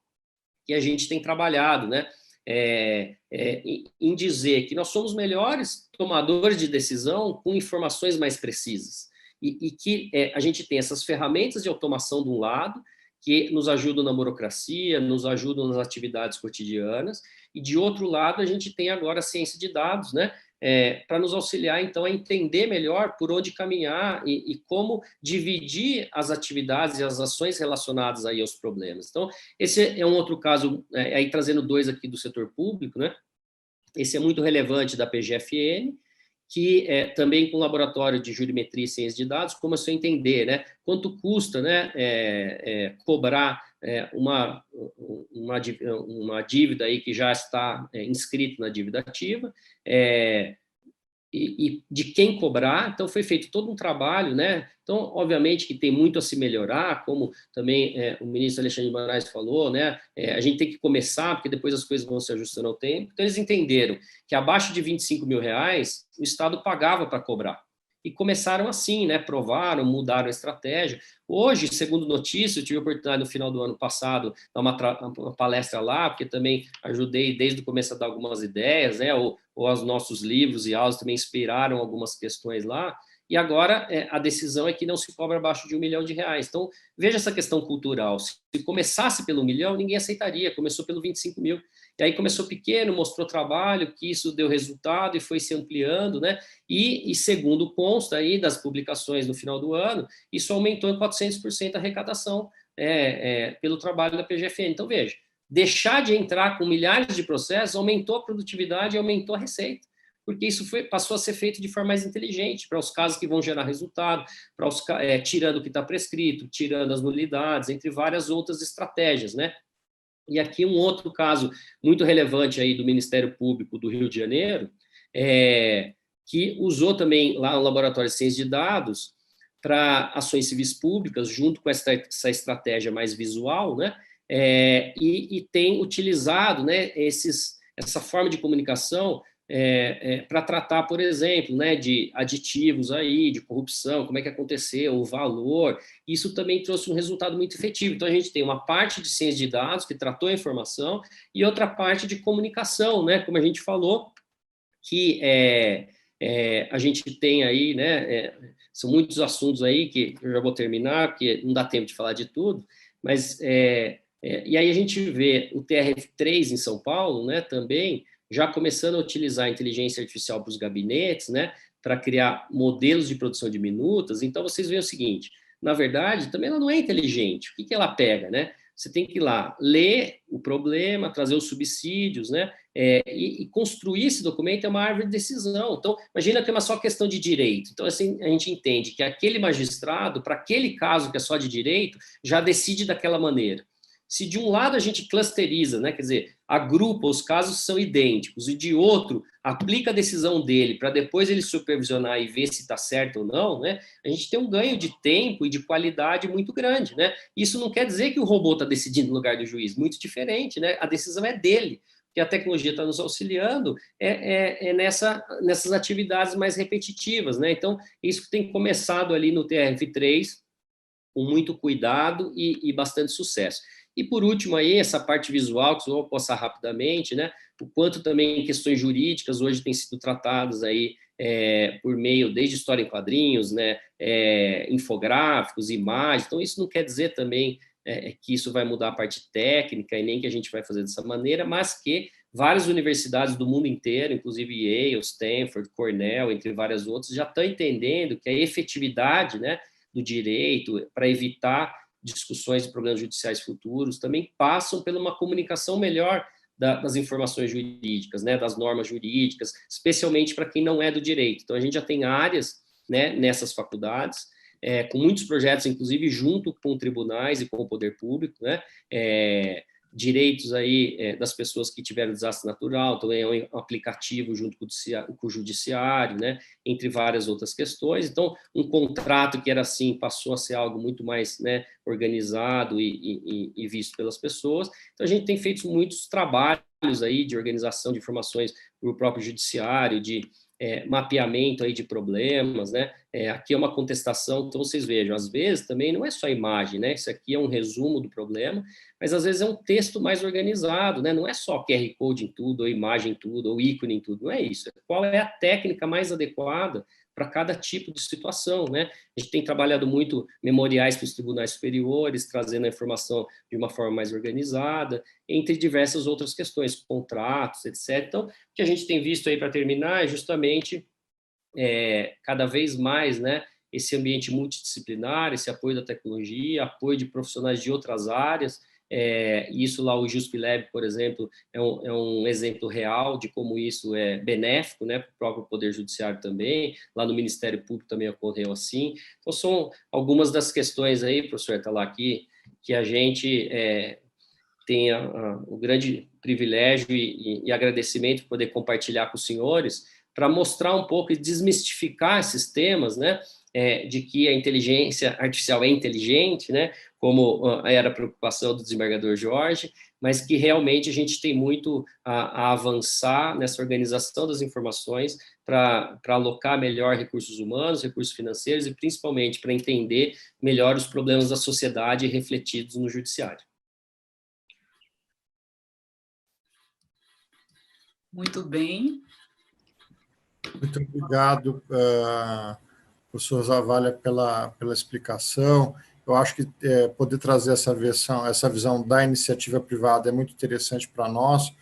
que a gente tem trabalhado, né, em dizer que nós somos melhores tomadores de decisão com informações mais precisas e que a gente tem essas ferramentas de automação de um lado que nos ajudam na burocracia, nos ajudam nas atividades cotidianas, e de outro lado a gente tem agora a ciência de dados, né, para nos auxiliar, então, a entender melhor por onde caminhar e como dividir as atividades e as ações relacionadas aí aos problemas. Então, esse é um outro caso, aí trazendo 2 aqui do setor público, né? Esse é muito relevante da PGFN, que também com o laboratório de jurimetria e ciência de dados, começou a entender, né, quanto custa, né, cobrar uma dívida aí que já está inscrita na dívida ativa, e de quem cobrar. Então, foi feito todo um trabalho, né? Então, obviamente que tem muito a se melhorar, como também o ministro Alexandre de Moraes falou, né? A gente tem que começar, porque depois as coisas vão se ajustando ao tempo. Então, eles entenderam que abaixo de R$ 25 mil, o Estado pagava para cobrar. E começaram assim, né? Provaram, mudaram a estratégia. Hoje, segundo notícia, eu tive a oportunidade no final do ano passado dar uma palestra lá, porque também ajudei desde o começo a dar algumas ideias, né? Ou os nossos livros e aulas também inspiraram algumas questões lá. E agora a decisão é que não se cobra abaixo de R$ 1 milhão. Então, veja essa questão cultural. Se começasse pelo 1 milhão, ninguém aceitaria. Começou pelo 25 mil. E aí começou pequeno, mostrou trabalho, que isso deu resultado e foi se ampliando, né? E segundo consta aí das publicações no final do ano, isso aumentou em 400% a arrecadação pelo trabalho da PGFN. Então, veja, deixar de entrar com milhares de processos aumentou a produtividade e aumentou a receita, porque isso passou a ser feito de forma mais inteligente, para os casos que vão gerar resultado, tirando o que está prescrito, tirando as nulidades, entre várias outras estratégias, né? E aqui um outro caso muito relevante aí do Ministério Público do Rio de Janeiro, que usou também lá o Laboratório de Ciência de Dados para ações civis públicas, junto com essa estratégia mais visual, né? E tem utilizado, né, essa forma de comunicação para tratar, por exemplo, né, de aditivos aí, de corrupção, como é que aconteceu, o valor. Isso também trouxe um resultado muito efetivo. Então, a gente tem uma parte de ciência de dados, que tratou a informação, e outra parte de comunicação, né, como a gente falou, que a gente tem aí, né, são muitos assuntos aí que eu já vou terminar, porque não dá tempo de falar de tudo, mas e aí a gente vê o TRF3 em São Paulo, né, também, já começando a utilizar a inteligência artificial para os gabinetes, né, para criar modelos de produção de minutas. Então, vocês veem o seguinte, na verdade, também ela não é inteligente. O que ela pega, né? Você tem que ir lá, ler o problema, trazer os subsídios, né, e construir esse documento é uma árvore de decisão. Então, imagina que é uma só questão de direito. Então, assim, a gente entende que aquele magistrado, para aquele caso que é só de direito, já decide daquela maneira. Se de um lado a gente clusteriza, né, quer dizer, agrupa os casos são idênticos, e de outro aplica a decisão dele para depois ele supervisionar e ver se está certo ou não, né, a gente tem um ganho de tempo e de qualidade muito grande, né? Isso não quer dizer que o robô está decidindo no lugar do juiz, muito diferente, né? A decisão é dele, que a tecnologia está nos auxiliando nessas atividades mais repetitivas, né? Então, isso tem começado ali no TRF3 com muito cuidado e bastante sucesso. E, por último, aí, essa parte visual, que eu vou passar rapidamente, né? O quanto também questões jurídicas hoje têm sido tratadas aí por meio, desde história em quadrinhos, né? Infográficos, imagens. Então, isso não quer dizer também que isso vai mudar a parte técnica e nem que a gente vai fazer dessa maneira, mas que várias universidades do mundo inteiro, inclusive Yale, Stanford, Cornell, entre várias outras, já estão entendendo que a efetividade, né, do direito para evitar discussões de problemas judiciais futuros também passam por uma comunicação melhor das informações jurídicas, né, das normas jurídicas, especialmente para quem não é do direito. Então, a gente já tem áreas, né, nessas faculdades, com muitos projetos, inclusive, junto com tribunais e com o poder público, né, direitos aí das pessoas que tiveram desastre natural, também é um aplicativo junto com o judiciário, né, entre várias outras questões. Então, um contrato que era assim passou a ser algo muito mais, né, organizado e visto pelas pessoas. Então, a gente tem feito muitos trabalhos aí de organização de informações para o próprio judiciário, de mapeamento aí de problemas, né? Aqui é uma contestação, então vocês vejam, às vezes também não é só imagem, né? Isso aqui é um resumo do problema, mas às vezes é um texto mais organizado, né? Não é só QR Code em tudo, ou imagem em tudo, ou ícone em tudo, não é isso. Qual é a técnica mais adequada para cada tipo de situação, né? A gente tem trabalhado muito memoriais para os tribunais superiores, trazendo a informação de uma forma mais organizada, entre diversas outras questões, contratos, etc. Então, o que a gente tem visto aí para terminar é justamente cada vez mais, né, esse ambiente multidisciplinar, esse apoio da tecnologia, apoio de profissionais de outras áreas. Isso lá, o JuspLab, por exemplo, é um exemplo real de como isso é benéfico, né, para o próprio Poder Judiciário também. Lá no Ministério Público também ocorreu assim. Então, são algumas das questões aí, professor Atalá, que a gente tem o grande privilégio e agradecimento de poder compartilhar com os senhores, para mostrar um pouco e desmistificar esses temas, né, de que a inteligência artificial é inteligente, né, como era a preocupação do desembargador Jorge, mas que realmente a gente tem muito a avançar nessa organização das informações para alocar melhor recursos humanos, recursos financeiros e principalmente para entender melhor os problemas da sociedade refletidos no judiciário.
Muito bem.
Muito obrigado, professor Zavalha, pela explicação. Eu acho que poder trazer essa visão da iniciativa privada é muito interessante para nós,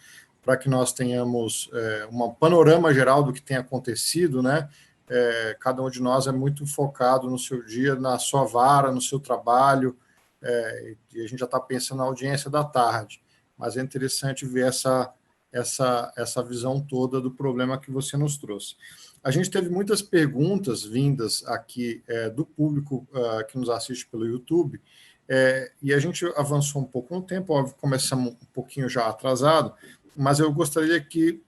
para que nós tenhamos um panorama geral do que tem acontecido, né? Cada um de nós é muito focado no seu dia, na sua vara, no seu trabalho, e a gente já está pensando na audiência da tarde, mas é interessante ver essa visão toda do problema que você nos trouxe. A gente teve muitas perguntas vindas aqui do público que nos assiste pelo YouTube, e a gente avançou um pouco no tempo, óbvio, começamos um pouquinho já atrasado, mas eu gostaria aqui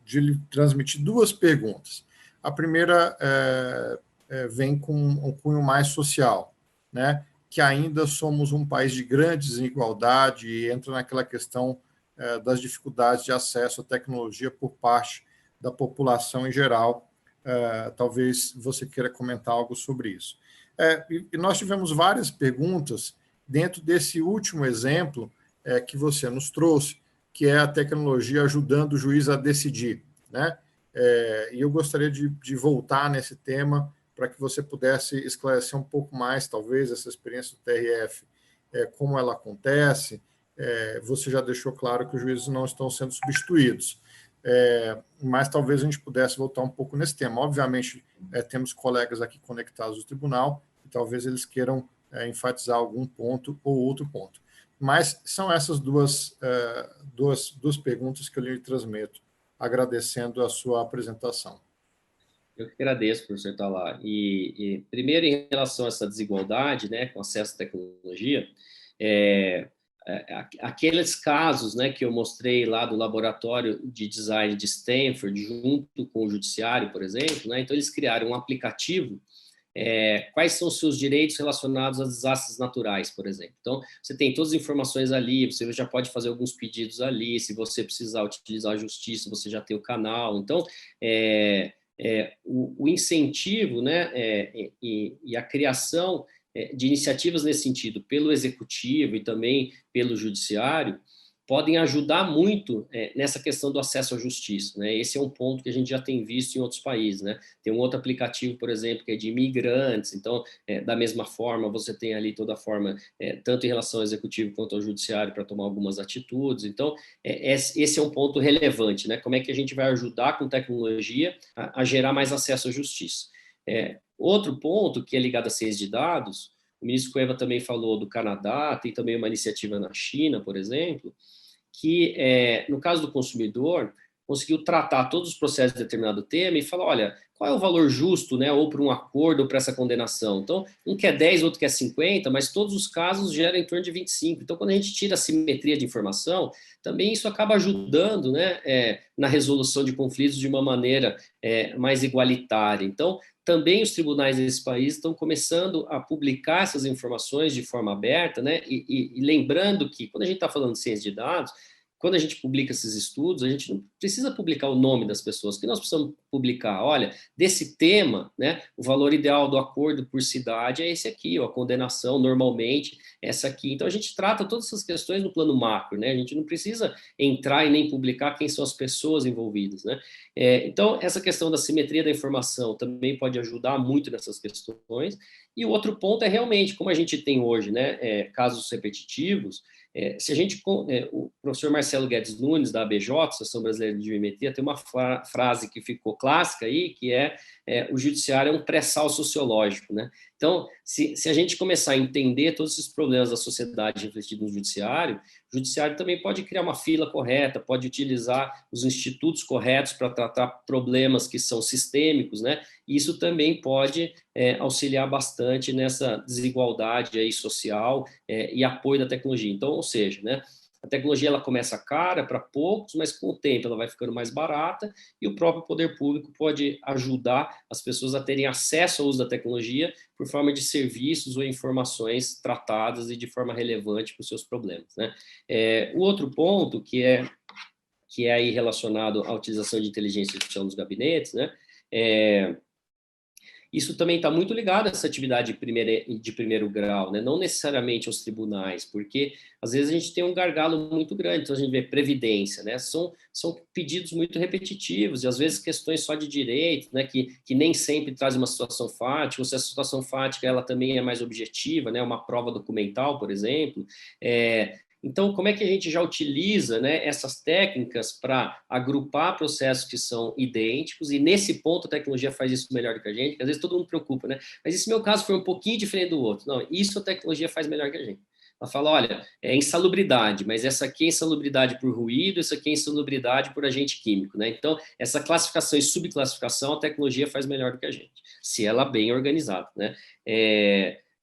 de lhe transmitir duas perguntas. A primeira vem com um cunho mais social, né? Que ainda somos um país de grande desigualdade e entra naquela questão das dificuldades de acesso à tecnologia por parte da população em geral. Talvez você queira comentar algo sobre isso. E nós tivemos várias perguntas dentro desse último exemplo que você nos trouxe, que é a tecnologia ajudando o juiz a decidir, né? E eu gostaria de voltar nesse tema para que você pudesse esclarecer um pouco mais, talvez, essa experiência do TRF, como ela acontece. Você já deixou claro que os juízes não estão sendo substituídos, mas talvez a gente pudesse voltar um pouco nesse tema. Obviamente, temos colegas aqui conectados ao tribunal, e talvez eles queiram enfatizar algum ponto ou outro ponto. Mas são essas duas perguntas que eu lhe transmito, agradecendo a sua apresentação.
Eu que agradeço, professor Talá. E primeiro, em relação a essa desigualdade, né, com acesso à tecnologia, aqueles casos, né, que eu mostrei lá do laboratório de design de Stanford, junto com o judiciário, por exemplo, né, então eles criaram um aplicativo, quais são os seus direitos relacionados a desastres naturais, por exemplo. Então, você tem todas as informações ali, você já pode fazer alguns pedidos ali, se você precisar utilizar a justiça, você já tem o canal. Então, o incentivo, né, e a criação de iniciativas nesse sentido, pelo executivo e também pelo judiciário, podem ajudar muito nessa questão do acesso à justiça, né? Esse é um ponto que a gente já tem visto em outros países, né? Tem um outro aplicativo, por exemplo, que é de imigrantes, então, da mesma forma, você tem ali toda a forma, tanto em relação ao executivo quanto ao judiciário, para tomar algumas atitudes. Então, esse é um ponto relevante, né? Como é que a gente vai ajudar com tecnologia a gerar mais acesso à justiça? Outro ponto que é ligado à ciência de dados, o ministro Cueva também falou do Canadá, tem também uma iniciativa na China, por exemplo, que, no caso do consumidor, conseguiu tratar todos os processos de determinado tema e falar, olha, qual é o valor justo, né, ou para um acordo ou para essa condenação? Então, um quer 10, outro quer 50, mas todos os casos geram em torno de 25. Então, quando a gente tira a simetria de informação, também isso acaba ajudando, né, na resolução de conflitos de uma maneira mais igualitária. Então, também os tribunais desse país estão começando a publicar essas informações de forma aberta, né? E lembrando que, quando a gente está falando de ciência de dados, quando a gente publica esses estudos, a gente não precisa publicar o nome das pessoas, o que nós precisamos publicar? Olha, desse tema, né, o valor ideal do acordo por cidade é esse aqui, ó, a condenação normalmente é essa aqui. Então, a gente trata todas essas questões no plano macro, né? A gente não precisa entrar e nem publicar quem são as pessoas envolvidas, né? Então, essa questão da simetria da informação também pode ajudar muito nessas questões. E o outro ponto é realmente, como a gente tem hoje, né, casos repetitivos, se a gente, o professor Marcelo Guedes Nunes, da ABJ, Associação Brasileira de Biometria, tem uma frase que ficou clássica aí, que o judiciário é um pré-sal sociológico, né? Então, se a gente começar a entender todos esses problemas da sociedade refletidos no judiciário, o judiciário também pode criar uma fila correta, pode utilizar os institutos corretos para tratar problemas que são sistêmicos, né? E isso também pode auxiliar bastante nessa desigualdade aí social e apoio da tecnologia. Então, ou seja, né, A tecnologia ela começa cara para poucos, mas com o tempo ela vai ficando mais barata e o próprio poder público pode ajudar as pessoas a terem acesso ao uso da tecnologia por forma de serviços ou informações tratadas e de forma relevante para os seus problemas, né? O outro ponto que é aí relacionado à utilização de inteligência artificial nos gabinetes, né? Isso também está muito ligado a essa atividade de primeiro grau, né? Não necessariamente aos tribunais, porque às vezes a gente tem um gargalo muito grande, então a gente vê previdência, né? São pedidos muito repetitivos, e às vezes questões só de direito, né? Que nem sempre traz uma situação fática, ou se a situação fática ela também é mais objetiva, né? Uma prova documental, por exemplo. Então, como é que a gente já utiliza, né, essas técnicas para agrupar processos que são idênticos, e nesse ponto a tecnologia faz isso melhor do que a gente, que às vezes todo mundo preocupa, né? Mas esse meu caso foi um pouquinho diferente do outro. Não, isso a tecnologia faz melhor que a gente. Ela fala, olha, é insalubridade, mas essa aqui é insalubridade por ruído, essa aqui é insalubridade por agente químico, né? Então, essa classificação e subclassificação a tecnologia faz melhor do que a gente, se ela é bem organizada, né?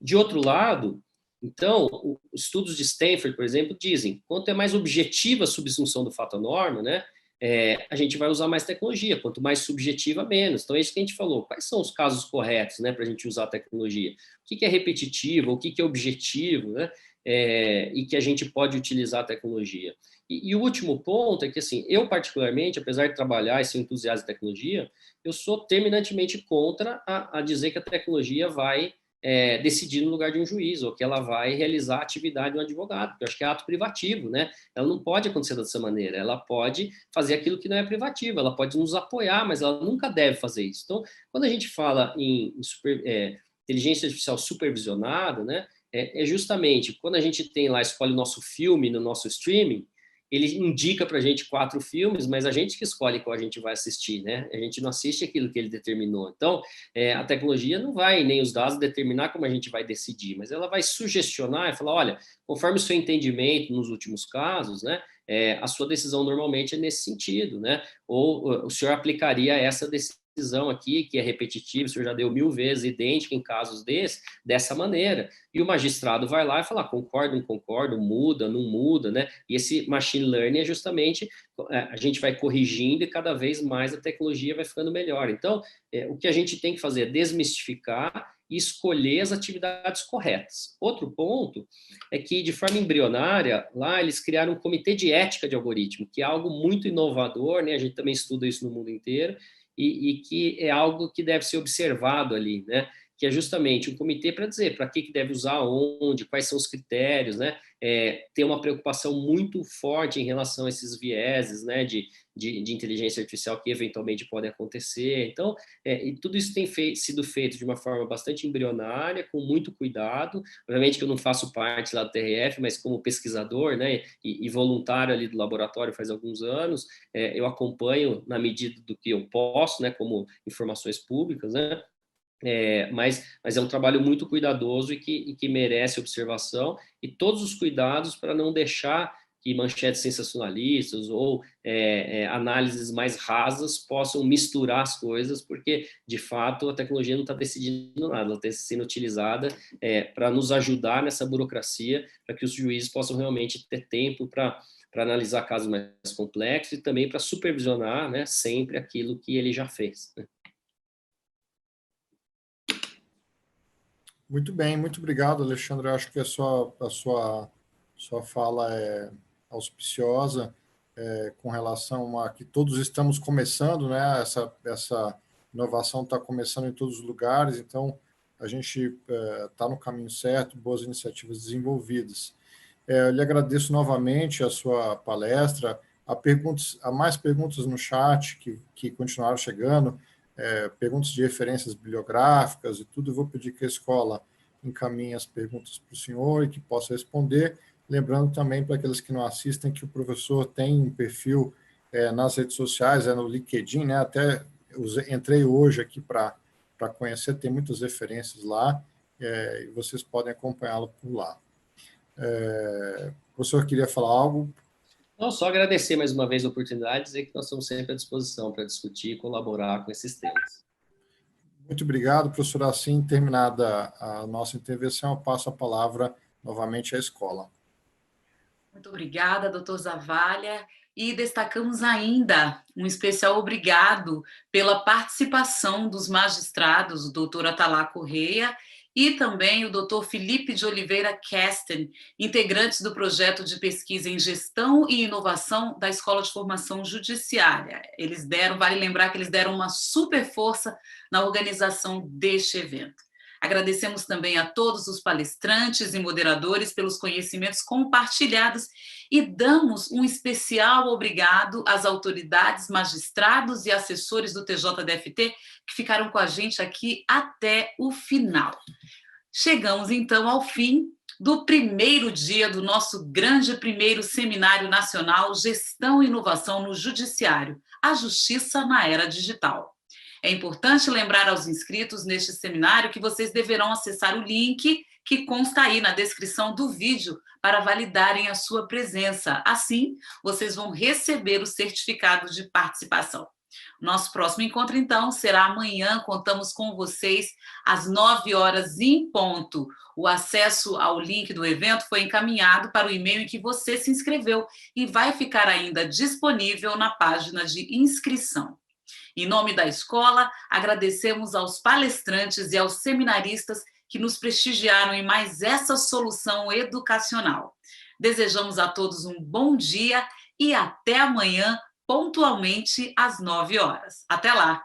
De outro lado, então, os estudos de Stanford, por exemplo, dizem quanto é mais objetiva a subsunção do fato à norma, né, a gente vai usar mais tecnologia, quanto mais subjetiva, menos. Então, é isso que a gente falou. Quais são os casos corretos, né, para a gente usar a tecnologia? O que é repetitivo, o que é objetivo, né, e que a gente pode utilizar a tecnologia. E o último ponto é que, assim, eu particularmente, apesar de trabalhar e ser um entusiasta de tecnologia, eu sou terminantemente contra a dizer que a tecnologia vai decidir no lugar de um juiz, ou que ela vai realizar a atividade de um advogado, porque eu acho que é ato privativo, né? Ela não pode acontecer dessa maneira, ela pode fazer aquilo que não é privativo, ela pode nos apoiar, mas ela nunca deve fazer isso. Então, quando a gente fala em inteligência artificial supervisionada, né, justamente quando a gente tem lá, escolhe o nosso filme no nosso streaming, ele indica para a gente 4 filmes, mas a gente que escolhe qual a gente vai assistir, né? A gente não assiste aquilo que ele determinou. Então, a tecnologia não vai, nem os dados, determinar como a gente vai decidir, mas ela vai sugestionar e falar, olha, conforme o seu entendimento nos últimos casos, né, a sua decisão normalmente é nesse sentido, né? Ou o senhor aplicaria essa decisão aqui, que é repetitiva, o senhor já deu 1000 vezes, idêntica em casos dessa maneira. E o magistrado vai lá e fala, concordo, não concordo, muda, não muda, né? E esse machine learning é justamente, a gente vai corrigindo e cada vez mais a tecnologia vai ficando melhor. Então, o que a gente tem que fazer é desmistificar e escolher as atividades corretas. Outro ponto é que, de forma embrionária, lá eles criaram um comitê de ética de algoritmo, que é algo muito inovador, né? A gente também estuda isso no mundo inteiro, e que é algo que deve ser observado ali, né? Que é justamente um comitê para dizer para que deve usar onde, quais são os critérios, né? Ter uma preocupação muito forte em relação a esses vieses, né? De inteligência artificial que eventualmente podem acontecer. Então, e tudo isso tem sido feito de uma forma bastante embrionária, com muito cuidado. Obviamente que eu não faço parte lá do TRF, mas como pesquisador, né? E voluntário ali do laboratório faz alguns anos, eu acompanho na medida do que eu posso, né? Como informações públicas, né? Mas é um trabalho muito cuidadoso e que merece observação, e todos os cuidados para não deixar que manchetes sensacionalistas ou análises mais rasas possam misturar as coisas, porque, de fato, a tecnologia não está decidindo nada, ela está sendo utilizada para nos ajudar nessa burocracia, para que os juízes possam realmente ter tempo para analisar casos mais complexos e também para supervisionar, né, sempre aquilo que ele já fez, né?
Muito bem, muito obrigado, Alexandre. Eu acho que a sua fala é auspiciosa com relação a que todos estamos começando, né? Essa inovação está começando em todos os lugares, então a gente está no caminho certo, boas iniciativas desenvolvidas. Eu lhe agradeço novamente a sua palestra. Há mais perguntas no chat que continuaram chegando. Perguntas de referências bibliográficas e tudo. Eu vou pedir que a escola encaminhe as perguntas para o senhor e que possa responder. Lembrando também para aqueles que não assistem que o professor tem um perfil nas redes sociais, no LinkedIn, né? Até entrei hoje aqui para conhecer, tem muitas referências lá, e vocês podem acompanhá-lo por lá. O professor queria falar algo?
Não, só agradecer mais uma vez a oportunidade e dizer que nós estamos sempre à disposição para discutir e colaborar com esses temas.
Muito obrigado, professor. Assim, terminada a nossa intervenção, eu passo a palavra novamente à escola.
Muito obrigada, doutor Zavalha. E destacamos ainda um especial obrigado pela participação dos magistrados, o doutor Atalá Correia e também o doutor Felipe de Oliveira Kesten, integrantes do projeto de pesquisa em gestão e inovação da Escola de Formação Judiciária. Eles deram, vale lembrar que eles deram uma super força na organização deste evento. Agradecemos também a todos os palestrantes e moderadores pelos conhecimentos compartilhados e damos um especial obrigado às autoridades, magistrados e assessores do TJDFT que ficaram com a gente aqui até o final. Chegamos, então, ao fim do primeiro dia do nosso grande primeiro Seminário Nacional Gestão e Inovação no Judiciário, a Justiça na Era Digital. É importante lembrar aos inscritos neste seminário que vocês deverão acessar o link que consta aí na descrição do vídeo para validarem a sua presença. Assim, vocês vão receber o certificado de participação. Nosso próximo encontro, então, será amanhã. Contamos com vocês às 9 horas em ponto. O acesso ao link do evento foi encaminhado para o e-mail em que você se inscreveu e vai ficar ainda disponível na página de inscrição. Em nome da escola, agradecemos aos palestrantes e aos seminaristas que nos prestigiaram em mais essa solução educacional. Desejamos a todos um bom dia e até amanhã, pontualmente às 9 horas. Até lá!